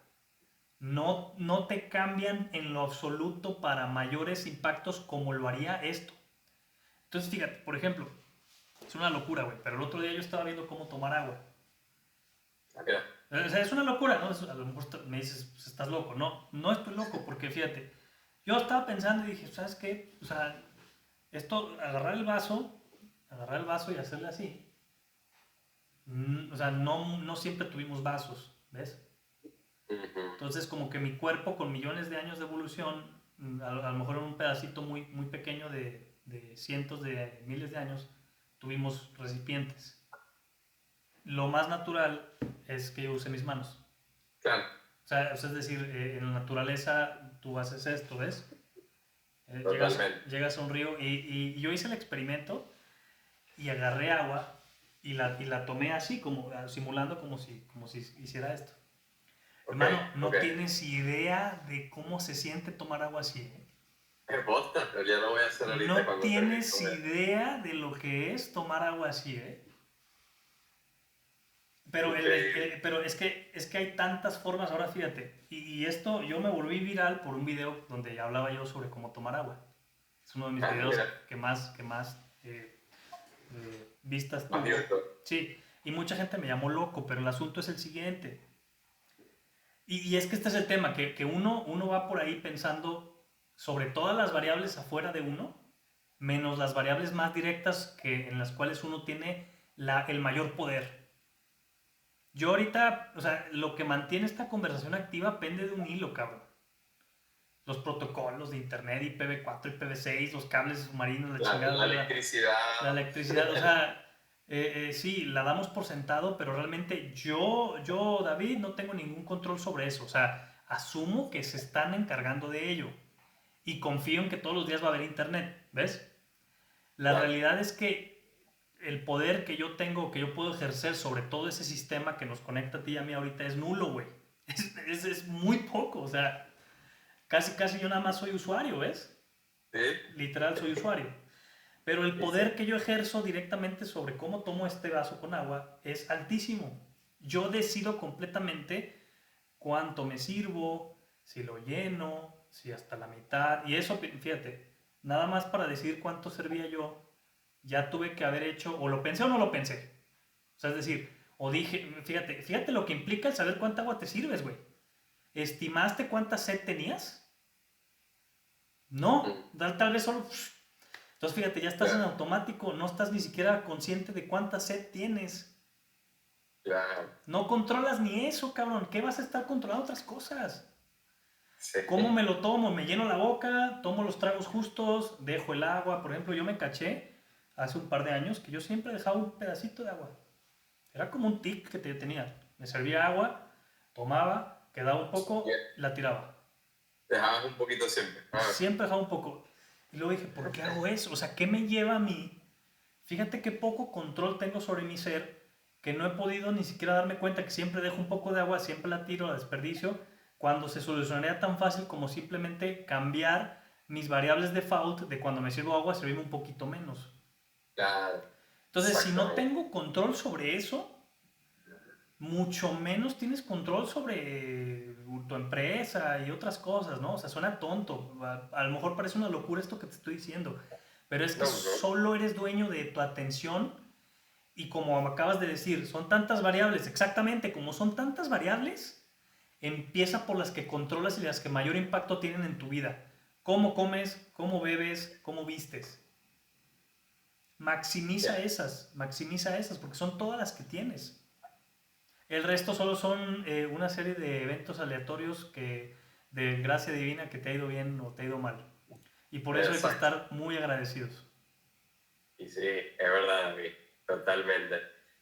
Speaker 2: No, no te cambian en lo absoluto para mayores impactos como lo haría esto. Entonces, fíjate, por ejemplo, es una locura, güey, pero el otro día yo estaba viendo cómo tomar agua.
Speaker 1: Ah, mira.
Speaker 2: O sea, es una locura, ¿no? A lo mejor me dices, pues, estás loco. No, no estoy loco, porque fíjate, yo estaba pensando y dije, ¿sabes qué? O sea, esto, agarrar el vaso y hacerle así. O sea, no, no siempre tuvimos vasos, ¿ves?
Speaker 1: Ujú.
Speaker 2: Entonces, como que mi cuerpo con millones de años de evolución, a lo mejor en un pedacito muy, muy pequeño de cientos de miles de años, tuvimos recipientes. Lo más natural es que yo use mis manos.
Speaker 1: Claro,
Speaker 2: O sea, es decir, en la naturaleza tú haces esto, ¿ves?
Speaker 1: totalmente.
Speaker 2: Llegas a un río y yo hice el experimento y agarré agua y la tomé así, como simulando como si hiciera esto.
Speaker 1: Ok,
Speaker 2: Hermano,
Speaker 1: ok.
Speaker 2: no tienes idea de cómo se siente tomar agua así, ¿eh?
Speaker 1: Es bosta, pero ya lo voy a hacer ahorita
Speaker 2: No
Speaker 1: cuando termine de
Speaker 2: tienes
Speaker 1: comer.
Speaker 2: idea de lo que es tomar agua así, ¿eh? Pero,
Speaker 1: Increíble.
Speaker 2: pero es que hay tantas formas, ahora fíjate, y esto yo me volví viral por un video donde hablaba yo sobre cómo tomar agua. Es uno de mis
Speaker 1: Ah,
Speaker 2: videos
Speaker 1: mira,
Speaker 2: que más vistas
Speaker 1: más
Speaker 2: tuvo.
Speaker 1: directo.
Speaker 2: Sí, y mucha gente me llamó loco, pero el asunto es el siguiente. Y es que este es el tema, que uno va por ahí pensando sobre todas las variables afuera de uno, menos las variables más directas en las cuales uno tiene el mayor poder. Yo ahorita, o sea, lo que mantiene esta conversación activa pende de un hilo, cabrón. los protocolos de internet, IPv4, IPv6, los cables submarinos, la
Speaker 1: La,
Speaker 2: chingada,
Speaker 1: la
Speaker 2: la
Speaker 1: electricidad.
Speaker 2: electricidad, o sea, sí, la damos por sentado, pero realmente yo, David, no tengo ningún control sobre eso, o sea, asumo que se están encargando de ello y confío en que todos los días va a haber internet, ¿ves? La
Speaker 1: Claro,
Speaker 2: realidad es que el poder que yo tengo, que yo puedo ejercer sobre todo ese sistema que nos conecta a ti y a mí ahorita es nulo, güey. Es muy poco, o sea, casi yo nada más soy usuario, ¿ves?
Speaker 1: sí,
Speaker 2: Literal soy usuario. Pero el
Speaker 1: y sí,
Speaker 2: poder que yo ejerzo directamente sobre cómo tomo este vaso con agua es altísimo. Yo decido completamente cuánto me sirvo, si lo lleno, si hasta la mitad. Y eso, fíjate, nada más para decir cuánto servía yo, ya tuve que haber hecho, o lo pensé o no lo pensé. O sea, es decir, o dije, fíjate lo que implica el saber cuánta agua te sirves, güey. ¿Estimaste cuánta sed tenías?
Speaker 1: mm,
Speaker 2: No, tal vez solo. Entonces, fíjate, ya estás en
Speaker 1: claro,
Speaker 2: automático, no estás ni siquiera consciente de cuánta sed tienes.
Speaker 1: claro,
Speaker 2: No controlas ni eso, cabrón. ¿Qué vas a estar controlando otras cosas?
Speaker 1: sí,
Speaker 2: ¿Cómo me lo tomo? Me lleno la boca, tomo los tragos justos, dejo el agua. Por ejemplo, yo me caché hace un par de años que yo siempre dejaba un pedacito de agua. Era como un tic que tenía. Me servía agua, tomaba, quedaba un
Speaker 1: y
Speaker 2: poco, la tiraba.
Speaker 1: dejabas un poquito siempre.
Speaker 2: Siempre dejaba un poco. Y luego dije, ¿por qué hago eso? O sea, ¿qué me lleva a mí? Fíjate qué poco control tengo sobre mi ser, que no he podido ni siquiera darme cuenta que siempre dejo un poco de agua, siempre la tiro, la desperdicio, cuando se solucionaría tan fácil como simplemente cambiar mis variables default de cuando me sirvo agua, servirme un poquito menos.
Speaker 1: Claro,
Speaker 2: Entonces, si no
Speaker 1: exactamente.
Speaker 2: tengo control sobre eso, mucho menos tienes control sobre tu empresa y otras cosas, ¿no? O sea, suena tonto. A lo mejor parece una locura esto que te estoy diciendo, pero es que
Speaker 1: No, no,
Speaker 2: solo eres dueño de tu atención y como acabas de decir, son tantas variables, exactamente como son tantas variables, empieza por las que controlas y las que mayor impacto tienen en tu vida. ¿Cómo comes? ¿Cómo bebes? ¿Cómo vistes?
Speaker 1: ya.
Speaker 2: Maximiza esas, porque son todas las que tienes. El resto solo son una serie de eventos aleatorios que de gracia divina que te ha ido bien o te ha ido mal. Y por eso hay que
Speaker 1: Exacto.
Speaker 2: estar muy agradecidos.
Speaker 1: Y sí, es verdad, David, totalmente.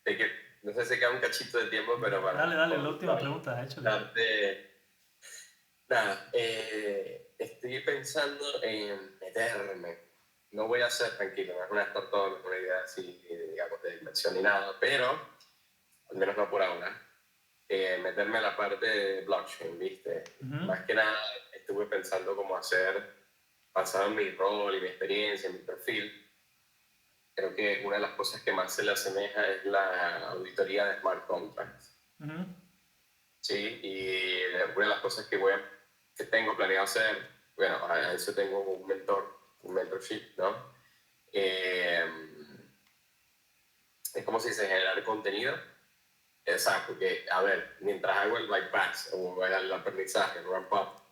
Speaker 1: De que, no sé si queda un cachito de tiempo, pero
Speaker 2: Dale, la última pregunta, échale.
Speaker 1: darte. Nada, estoy pensando en meterme. No voy a ser tranquilo, no es una startup, una idea así, digamos, de inversión ni nada, pero al menos no por ahora. Meterme a la parte de blockchain, ¿viste?
Speaker 2: Ujú,
Speaker 1: Más que nada estuve pensando cómo hacer, basado en mi rol y mi experiencia, en mi perfil, creo que una de las cosas que más se le asemeja es la auditoría de smart contracts.
Speaker 2: ujú,
Speaker 1: Sí, y una de las cosas que tengo planeado hacer, bueno, a eso tengo un mentorship, ¿no? Eh, es como si se generar contenido. Exacto, que, a ver, mientras hago el bypass o el aprendizaje, el ramp up,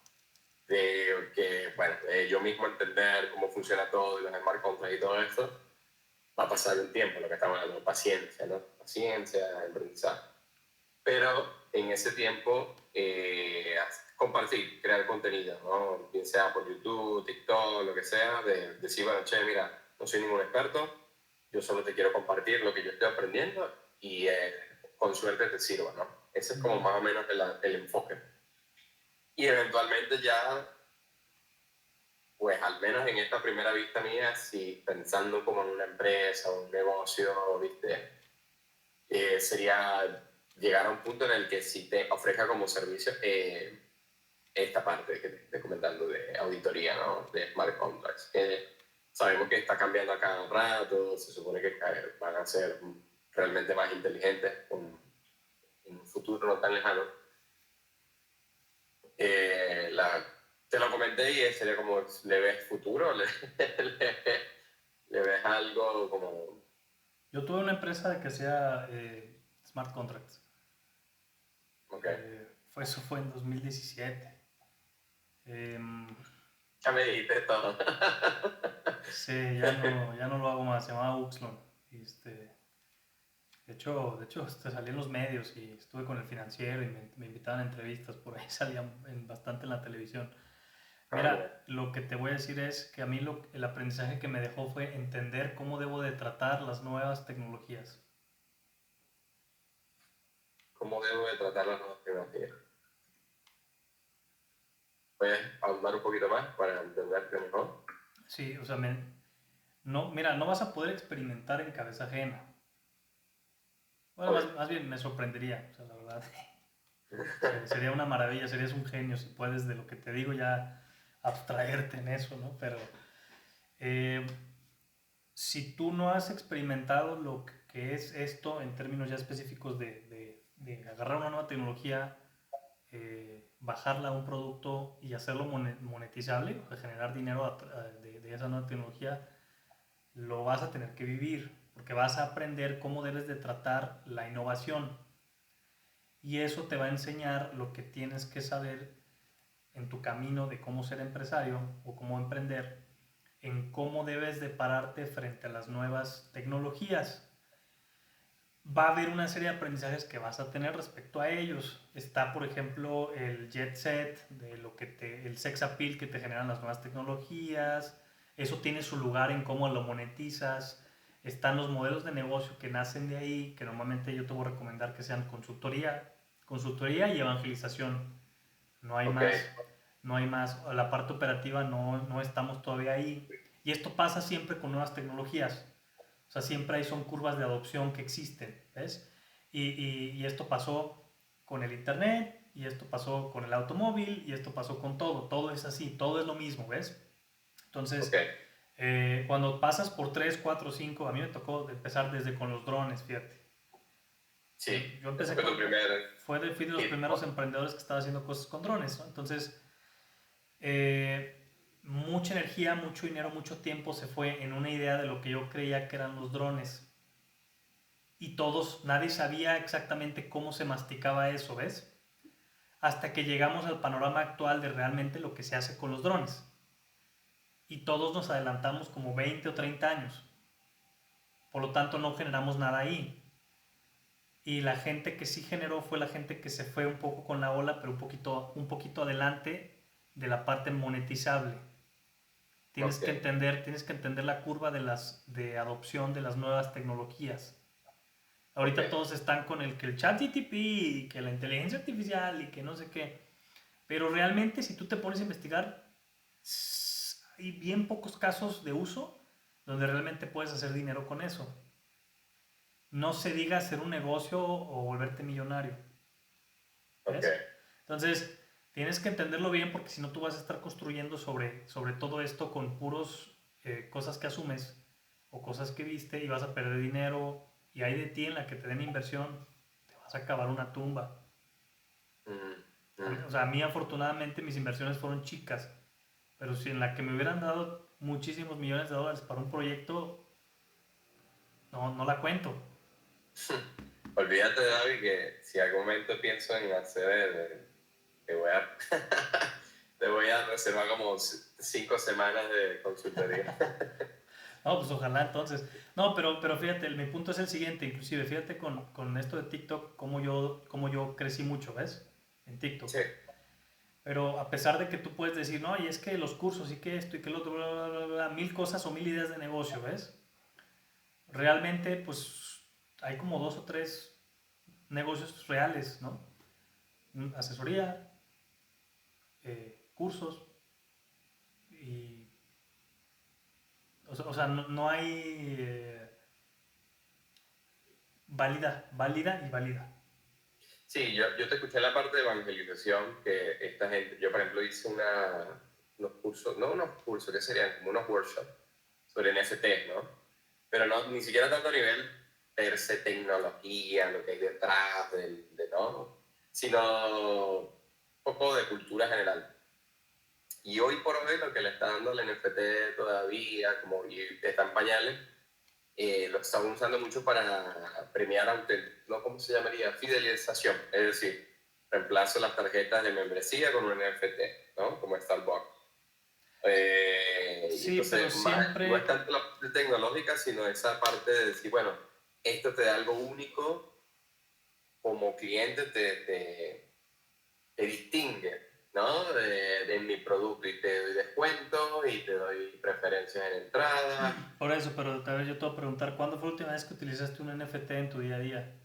Speaker 1: de que, bueno, yo mismo entender cómo funciona todo, los smart contracts y todo esto, va a pasar un tiempo, lo que estamos hablando, paciencia, ¿no? Paciencia, aprendizaje. Pero en ese tiempo, compartir, crear contenido, ¿no? Bien sea por YouTube, TikTok, lo que sea, de decir, bueno, che, mira, no soy ningún experto, yo solo te quiero compartir lo que yo estoy aprendiendo y con suerte te sirva, ¿no? Ese es como
Speaker 2: ujú.
Speaker 1: más o menos el enfoque. Y eventualmente ya, pues al menos en esta primera vista mía, si pensando como en una empresa o un negocio, ¿viste? Sería llegar a un punto en el que si te ofrezca como servicio esta parte que te estoy comentando de auditoría, ¿no? De smart contracts. Sabemos que está cambiando a cada rato, se supone que van a ser realmente más inteligentes en un futuro no tan lejano. La, te lo comenté y sería como, ¿le ves futuro? ¿Le, le ves algo como,
Speaker 2: Yo tuve una empresa que hacía smart contracts.
Speaker 1: ok,
Speaker 2: Eso fue en 2017. Em,
Speaker 1: ya me dijiste todo?
Speaker 2: sí, ya no lo hago más. Se llamaba Uxlon. Este, de hecho salí en los medios y estuve con el financiero y me invitaban a entrevistas. Por ahí salía bastante en la televisión. Mira, lo que te voy a decir es que a mí el aprendizaje que me dejó fue entender cómo debo de tratar las nuevas tecnologías.
Speaker 1: ¿Cómo debo de tratar las nuevas tecnologías? ¿Puedes ahondar un poquito más para entenderte mejor?
Speaker 2: Sí, o sea, no, mira, no vas a poder experimentar en cabeza ajena. Bueno,
Speaker 1: Obvio.
Speaker 2: más bien me sorprendería, o sea, la verdad. Sería una maravilla, serías un genio si puedes de lo que te digo ya abstraerte en eso, ¿no? Pero eh, si tú no has experimentado lo que es esto en términos ya específicos de agarrar una nueva tecnología, bajarla a un producto y hacerlo monetizable, o sea, generar dinero de esa nueva tecnología, lo vas a tener que vivir, porque vas a aprender cómo debes de tratar la innovación. Y eso te va a enseñar lo que tienes que saber en tu camino de cómo ser empresario o cómo emprender, en cómo debes de pararte frente a las nuevas tecnologías. Va a haber una serie de aprendizajes que vas a tener respecto a ellos. Está, por ejemplo, el jet set, de el sex appeal que te generan las nuevas tecnologías. Eso tiene su lugar en cómo lo monetizas. Están los modelos de negocio que nacen de ahí, que normalmente yo te voy a recomendar que sean consultoría y evangelización. No hay
Speaker 1: Ok,
Speaker 2: más, no hay más. La parte operativa no estamos todavía ahí. Y esto pasa siempre con nuevas tecnologías. O sea, siempre hay son curvas de adopción que existen, ¿ves? Y esto pasó con el internet, y esto pasó con el automóvil, y esto pasó con todo. Todo es así, todo es lo mismo, ¿ves?
Speaker 1: ok.
Speaker 2: Entonces, cuando pasas por 3 4 5 a mí me tocó empezar desde con los drones, fíjate.
Speaker 1: Sí,
Speaker 2: Yo
Speaker 1: ese
Speaker 2: empecé
Speaker 1: fue tu primer
Speaker 2: fui de los
Speaker 1: hit.
Speaker 2: primeros emprendedores que estaba haciendo cosas con drones, ¿no? Entonces, eh, mucha energía, mucho dinero, mucho tiempo se fue en una idea de lo que yo creía que eran los drones. Y nadie sabía exactamente cómo se masticaba eso, ¿ves? Hasta que llegamos al panorama actual de realmente lo que se hace con los drones. Y todos nos adelantamos como 20 o 30 años. Por lo tanto, no generamos nada ahí. Y la gente que sí generó fue la gente que se fue un poco con la ola, pero un poquito adelante de la parte monetizable.
Speaker 1: Ok,
Speaker 2: Tienes que entender la curva de adopción de las nuevas tecnologías.
Speaker 1: ok.
Speaker 2: Ahorita todos están con el que el chat GTP y que la inteligencia artificial y que no sé qué. Pero realmente si tú te pones a investigar, hay bien pocos casos de uso donde realmente puedes hacer dinero con eso. No se diga hacer un negocio o volverte millonario.
Speaker 1: Ok.
Speaker 2: ¿Ves? Entonces, tienes que entenderlo bien porque si no tú vas a estar construyendo sobre todo esto con puros cosas que asumes o cosas que viste y vas a perder dinero y hay de ti en la que te den inversión, te vas a acabar una tumba.
Speaker 1: Mm, mm.
Speaker 2: O sea, a mí afortunadamente mis inversiones fueron chicas, pero si en la que me hubieran dado muchísimos millones de dólares para un proyecto, no la cuento.
Speaker 1: Olvídate, David, que si algún momento pienso en acceder, te voy a, te voy a reservar como 5 semanas de consultoría.
Speaker 2: No, pues ojalá entonces. No, pero fíjate, mi punto es el siguiente, inclusive, fíjate con esto de TikTok, cómo yo crecí mucho, ¿ves? En TikTok.
Speaker 1: Sí,
Speaker 2: Pero a pesar de que tú puedes decir, no, y es que los cursos y que esto y que lo otro, bla, bla, bla, bla, mil cosas o mil ideas de negocio, ¿ves? Realmente, pues hay como dos o tres negocios reales, ¿no? Asesoría, cursos y... O sea, no hay válida y válida.
Speaker 1: sí, yo te escuché la parte de evangelización, que esta gente, yo por ejemplo hice unos cursos, no unos cursos, que serían como unos workshops sobre NFTs, ¿no? Pero no, ni siquiera tanto a nivel per se tecnología, lo que hay detrás ¿no? Sino un poco de cultura general. Y hoy por hoy lo que le está dando el NFT todavía, como y está en pañales, lo están usando mucho para premiar, ¿no? ¿Cómo se llamaría? Fidelización. Es decir, reemplazo las tarjetas de membresía con un NFT, ¿no? Como Starbucks. Y
Speaker 2: Sí, pero
Speaker 1: entonces, no es
Speaker 2: siempre,
Speaker 1: tanto la parte tecnológica, sino esa parte de decir, bueno, esto te da algo único, como cliente te distingue, ¿no? De mi producto y te licencias en entrada.
Speaker 2: Por eso, pero tal vez yo te voy a preguntar, ¿cuándo fue la última vez que utilizaste un NFT en tu día a día?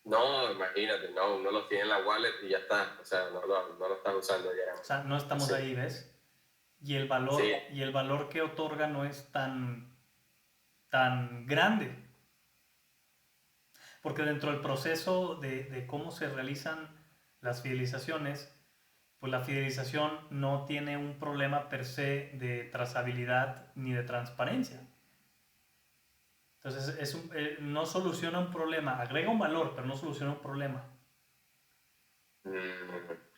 Speaker 1: No, imagínate, no, uno lo tiene en la wallet y ya está, o sea, no lo estás usando ya.
Speaker 2: O sea, no estamos
Speaker 1: Sí,
Speaker 2: ahí, ¿ves?
Speaker 1: sí,
Speaker 2: Y el valor que otorga no es tan grande. Porque dentro del proceso de cómo se realizan las fidelizaciones, pues la fidelización no tiene un problema per se de trazabilidad ni de transparencia. Entonces no soluciona un problema, agrega un valor, pero no soluciona un problema.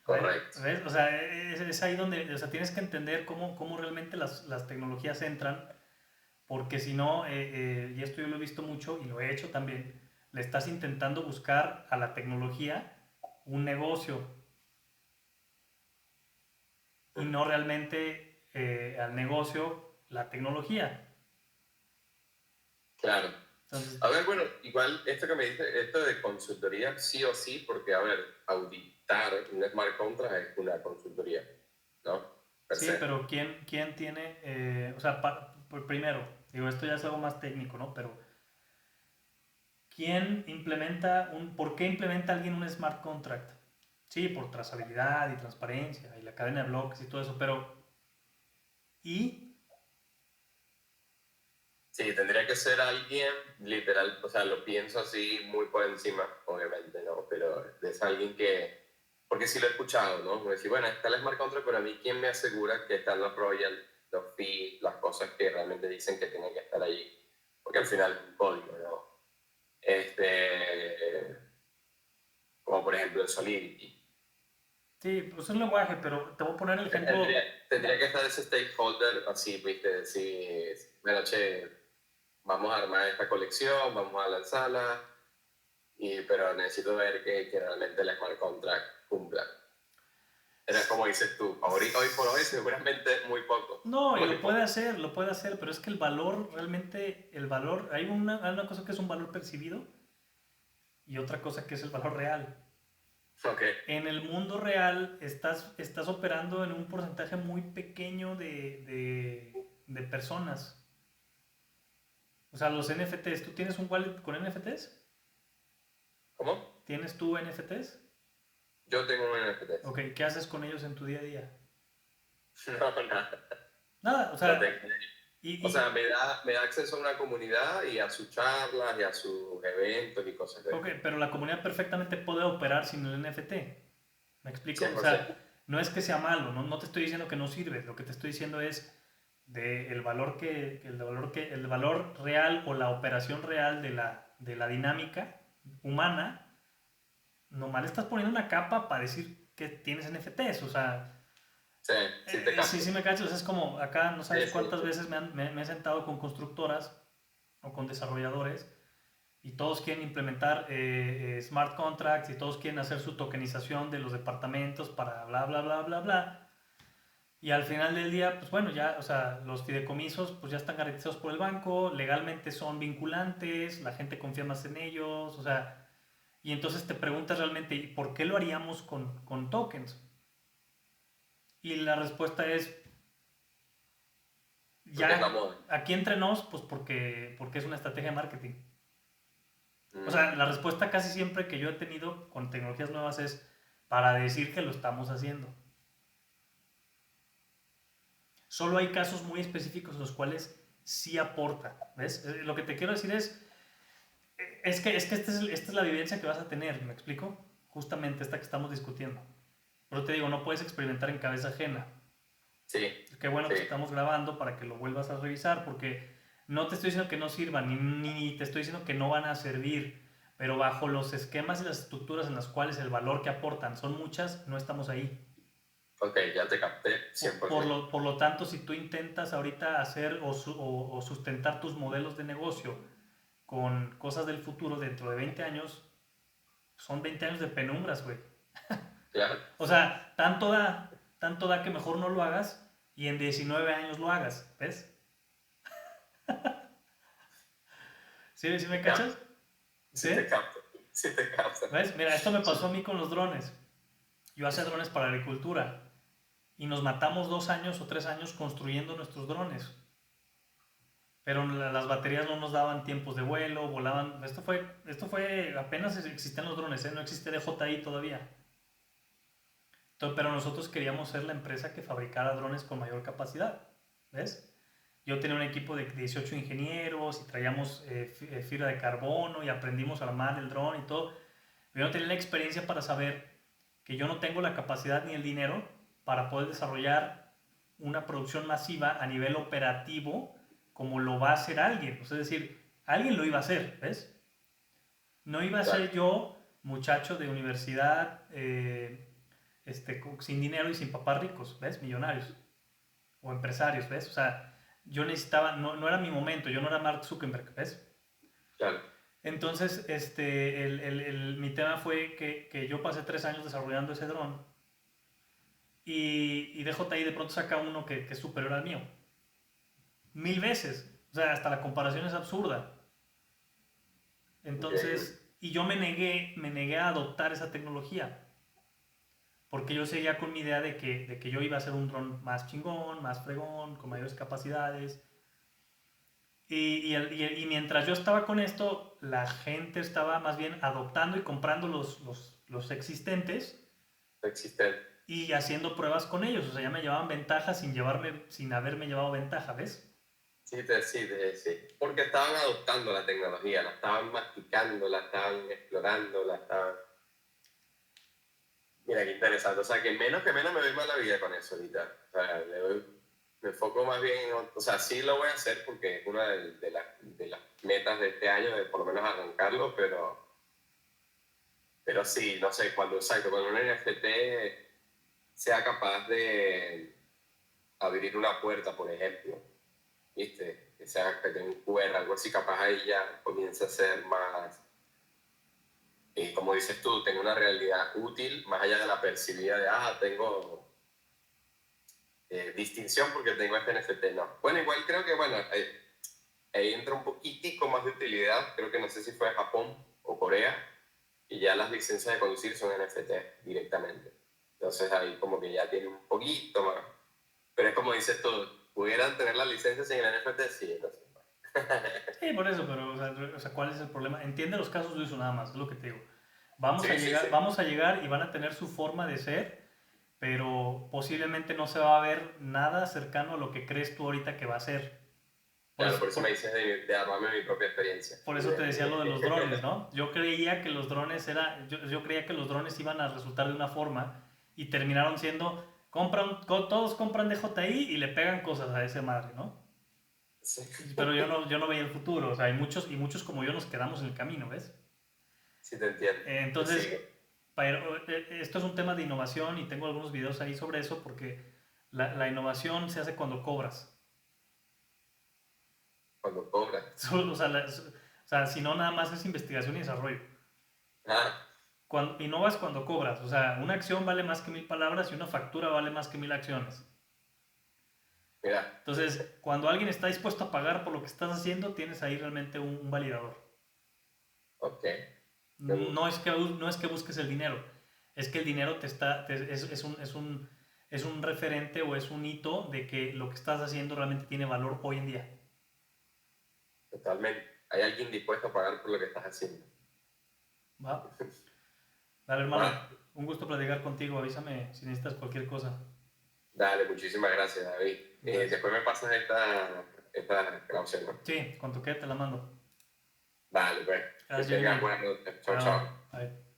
Speaker 1: correcto.
Speaker 2: ¿Ves? O sea, es ahí donde, o sea, tienes que entender cómo realmente las tecnologías entran, porque si no, y esto yo lo he visto mucho y lo he hecho también, le estás intentando buscar a la tecnología un negocio y no realmente al negocio la tecnología.
Speaker 1: Claro.
Speaker 2: Entonces,
Speaker 1: A ver, bueno, igual esto que me dice, esto de consultoría, sí o sí, porque, a ver, auditar un smart contract es una consultoría, ¿no? Per
Speaker 2: sí,
Speaker 1: se.
Speaker 2: pero ¿quién tiene, o sea, primero, digo, esto ya es algo más técnico, ¿no? Pero ¿por qué implementa alguien un smart contract? Sí, por trazabilidad y transparencia y la cadena de bloques y todo eso, pero ¿y?
Speaker 1: Sí, tendría que ser alguien literal, o sea, lo pienso así muy por encima, obviamente, ¿no? Pero es alguien que, porque sí lo he escuchado, ¿no? Me decir, bueno, está el smart contract, pero a mí, ¿quién me asegura que están los royalties, los fees, las cosas que realmente dicen que tienen que estar allí? Porque al final es un código, ¿no? Como por ejemplo el Solidity.
Speaker 2: Sí, pues es un lenguaje, pero te voy a poner el ejemplo.
Speaker 1: Tendría que estar ese stakeholder así, ¿viste? Decir, bueno, che, vamos a armar esta colección, vamos a lanzarla, pero necesito ver que realmente el smart contract cumpla. Era como dices tú, hoy por hoy seguramente muy poco.
Speaker 2: No, y
Speaker 1: Muy poco.
Speaker 2: lo puede hacer, pero es que el valor, realmente, hay una cosa que es un valor percibido y otra cosa que es el valor real.
Speaker 1: Ok,
Speaker 2: En el mundo real estás operando en un porcentaje muy pequeño de personas. O sea, los NFTs, ¿tú tienes un wallet con NFTs?
Speaker 1: ¿cómo?
Speaker 2: ¿Tienes tú NFTs?
Speaker 1: Yo tengo un NFT.
Speaker 2: Ok, ¿qué haces con ellos en tu día a día?
Speaker 1: No, nada.
Speaker 2: Nada, o
Speaker 1: No
Speaker 2: sea,
Speaker 1: tengo. O sea,
Speaker 2: y
Speaker 1: me da acceso a una comunidad y a sus charlas y a sus eventos y cosas de
Speaker 2: ok, pero la comunidad perfectamente puede operar sin el NFT. ¿Me explico? O sea,
Speaker 1: 100%.
Speaker 2: no es que sea malo, no te estoy diciendo que no sirve, lo que te estoy diciendo es el valor real o la operación real de la dinámica humana, nomás le estás poniendo una capa para decir que tienes NFTs, o sea,
Speaker 1: Sí, sí te
Speaker 2: sí,
Speaker 1: capto.
Speaker 2: sí me cachas, es como acá no
Speaker 1: Sí,
Speaker 2: sabes
Speaker 1: sí,
Speaker 2: cuántas
Speaker 1: sí.
Speaker 2: veces me he sentado con constructoras o con desarrolladores y todos quieren implementar smart contracts y todos quieren hacer su tokenización de los departamentos para bla, bla, bla, bla, bla. Y al final del día, pues bueno, ya, o sea, los fideicomisos pues ya están garantizados por el banco, legalmente son vinculantes, la gente confía más en ellos, o sea, y entonces te preguntas realmente, ¿y por qué lo haríamos con tokens? Y la respuesta es,
Speaker 1: Porque es la
Speaker 2: ya,
Speaker 1: moda.
Speaker 2: aquí entre nos, pues porque es una estrategia de marketing. O sea, la
Speaker 1: Mm,
Speaker 2: respuesta casi siempre que yo he tenido con tecnologías nuevas es para decir que lo estamos haciendo. Solo hay casos muy específicos en los cuales sí aporta. ¿Ves? Lo que te quiero decir es que esta es la vivencia que vas a tener, ¿me explico? Justamente esta que estamos discutiendo. Pero te digo, no puedes experimentar en cabeza ajena.
Speaker 1: sí,
Speaker 2: Qué bueno
Speaker 1: sí.
Speaker 2: que estamos grabando para que lo vuelvas a revisar, porque no te estoy diciendo que no sirvan, ni te estoy diciendo que no van a servir, pero bajo los esquemas y las estructuras en las cuales el valor que aportan son muchas, no estamos ahí.
Speaker 1: Ok, ya te capté 100%.
Speaker 2: Por lo tanto, si tú intentas ahorita hacer o sustentar tus modelos de negocio con cosas del futuro dentro de 20 años, son 20 años de penumbras, güey.
Speaker 1: Claro.
Speaker 2: O sea, tanto da que mejor no lo hagas y en 19 años lo hagas, ¿ves? ¿Sí, sí me
Speaker 1: Ya,
Speaker 2: cachas?
Speaker 1: sí
Speaker 2: ¿Sí?
Speaker 1: te capto. Sí te capto.
Speaker 2: ¿Ves? Mira, esto me pasó a mí con los drones. Yo hacía drones para agricultura y nos matamos 2 años o 3 años construyendo nuestros drones. pero las baterías no nos daban tiempos de vuelo, volaban. Esto fue apenas existían los drones, ¿eh? No existe DJI todavía. Pero nosotros queríamos ser la empresa que fabricara drones con mayor capacidad, ¿ves? Yo tenía un equipo de 18 ingenieros y traíamos fibra de carbono y aprendimos a armar el dron y todo. Pero yo no tenía la experiencia para saber que yo no tengo la capacidad ni el dinero para poder desarrollar una producción masiva a nivel operativo como lo va a hacer alguien. O sea, es decir, alguien lo iba a hacer, ¿ves? No iba a ser
Speaker 1: Claro,
Speaker 2: yo, muchacho de universidad, sin dinero y sin papás ricos, ¿ves? Millonarios o empresarios, ¿ves? O sea, yo necesitaba, no era mi momento, yo no era Mark Zuckerberg, ¿ves?
Speaker 1: claro.
Speaker 2: Entonces, mi tema fue que yo pasé 3 años desarrollando ese dron y DJI de pronto saca uno que es superior al mío. 1000 veces. O sea, hasta la comparación es absurda.
Speaker 1: Increíble.
Speaker 2: Entonces, y yo me negué a adoptar esa tecnología. Porque yo seguía con mi idea de que yo iba a ser un dron más chingón, más fregón, con mayores capacidades. Y mientras yo estaba con esto, la gente estaba más bien adoptando y comprando los existentes
Speaker 1: Existente.
Speaker 2: y haciendo pruebas con ellos. O sea, ya me llevaban ventaja sin haberme llevado ventaja, ¿ves?
Speaker 1: Sí, sí, sí. Porque estaban adoptando la tecnología, la estaban masticando, la estaban explorando, la estaban... Mira, qué interesante. O sea, que menos me doy mala vida con eso ahorita. O sea, me enfoco más bien en... O sea, sí lo voy a hacer porque es una de las metas de este año, de por lo menos arrancarlo, pero sí, no sé, exacto, cuando un NFT sea capaz de abrir una puerta, por ejemplo, ¿viste? Que sea que tenga un QR, algo así, capaz ahí ya comienza a ser más, como dices tú, tengo una realidad útil, más allá de la percibida de, tengo distinción porque tengo este NFT, no. Bueno, igual creo que, bueno, ahí entra un poquitico más de utilidad, creo que no sé si fue Japón o Corea, y ya las licencias de conducir son NFT directamente. Entonces ahí como que ya tiene un poquito más. Pero es como dices tú, ¿pudieran tener la licencia sin el NFT? Sí, entonces.
Speaker 2: Sí, por eso, pero, o sea, ¿cuál es el problema? Entiende los casos de uso nada más, es lo que te digo. Vamos a
Speaker 1: Sí, sí, sí.
Speaker 2: llegar, vamos a llegar y van a tener su forma de ser, pero posiblemente no se va a ver nada cercano a lo que crees tú ahorita que va a ser. Por
Speaker 1: Claro,
Speaker 2: eso,
Speaker 1: por eso me dices de armarme mi propia experiencia.
Speaker 2: por eso te decía lo de los drones, ¿no? Yo creía que los drones iban a resultar de una forma y terminaron siendo, todos compran DJI y le pegan cosas a ese madre, ¿no?
Speaker 1: Sí,
Speaker 2: Pero yo no veía el futuro, o sea, y muchos como yo nos quedamos en el camino, ¿ves?
Speaker 1: sí te entiendo. Te
Speaker 2: Entonces,
Speaker 1: sigo.
Speaker 2: esto es un tema de innovación y tengo algunos videos ahí sobre eso porque la innovación se hace cuando cobras.
Speaker 1: Cuando cobras.
Speaker 2: O sea, si no, nada más es investigación y desarrollo.
Speaker 1: Ah,
Speaker 2: Cuando, innovas cuando cobras. O sea, una acción vale más que 1000 palabras y una factura vale más que 1000 acciones.
Speaker 1: mira.
Speaker 2: Entonces, cuando alguien está dispuesto a pagar por lo que estás haciendo, tienes ahí realmente un validador.
Speaker 1: Ok, me
Speaker 2: No
Speaker 1: gusta.
Speaker 2: es que, no es que busques el dinero, es que el dinero es un referente o es un hito de que lo que estás haciendo realmente tiene valor hoy en día.
Speaker 1: Totalmente. Hay alguien dispuesto a pagar por lo que estás haciendo.
Speaker 2: ¿Va? Dale,
Speaker 1: Va,
Speaker 2: hermano. Un gusto platicar contigo. Avísame si necesitas cualquier cosa.
Speaker 1: dale, muchísimas gracias, David.
Speaker 2: Gracias.
Speaker 1: Después me pasas esta grabación, ¿no?
Speaker 2: Sí, cuando quede te la mando.
Speaker 1: Dale, pues. Que
Speaker 2: Gracias,
Speaker 1: tengas
Speaker 2: Jeremy.
Speaker 1: buenas noches. Chao,
Speaker 2: Chao.
Speaker 1: chao.
Speaker 2: Bye.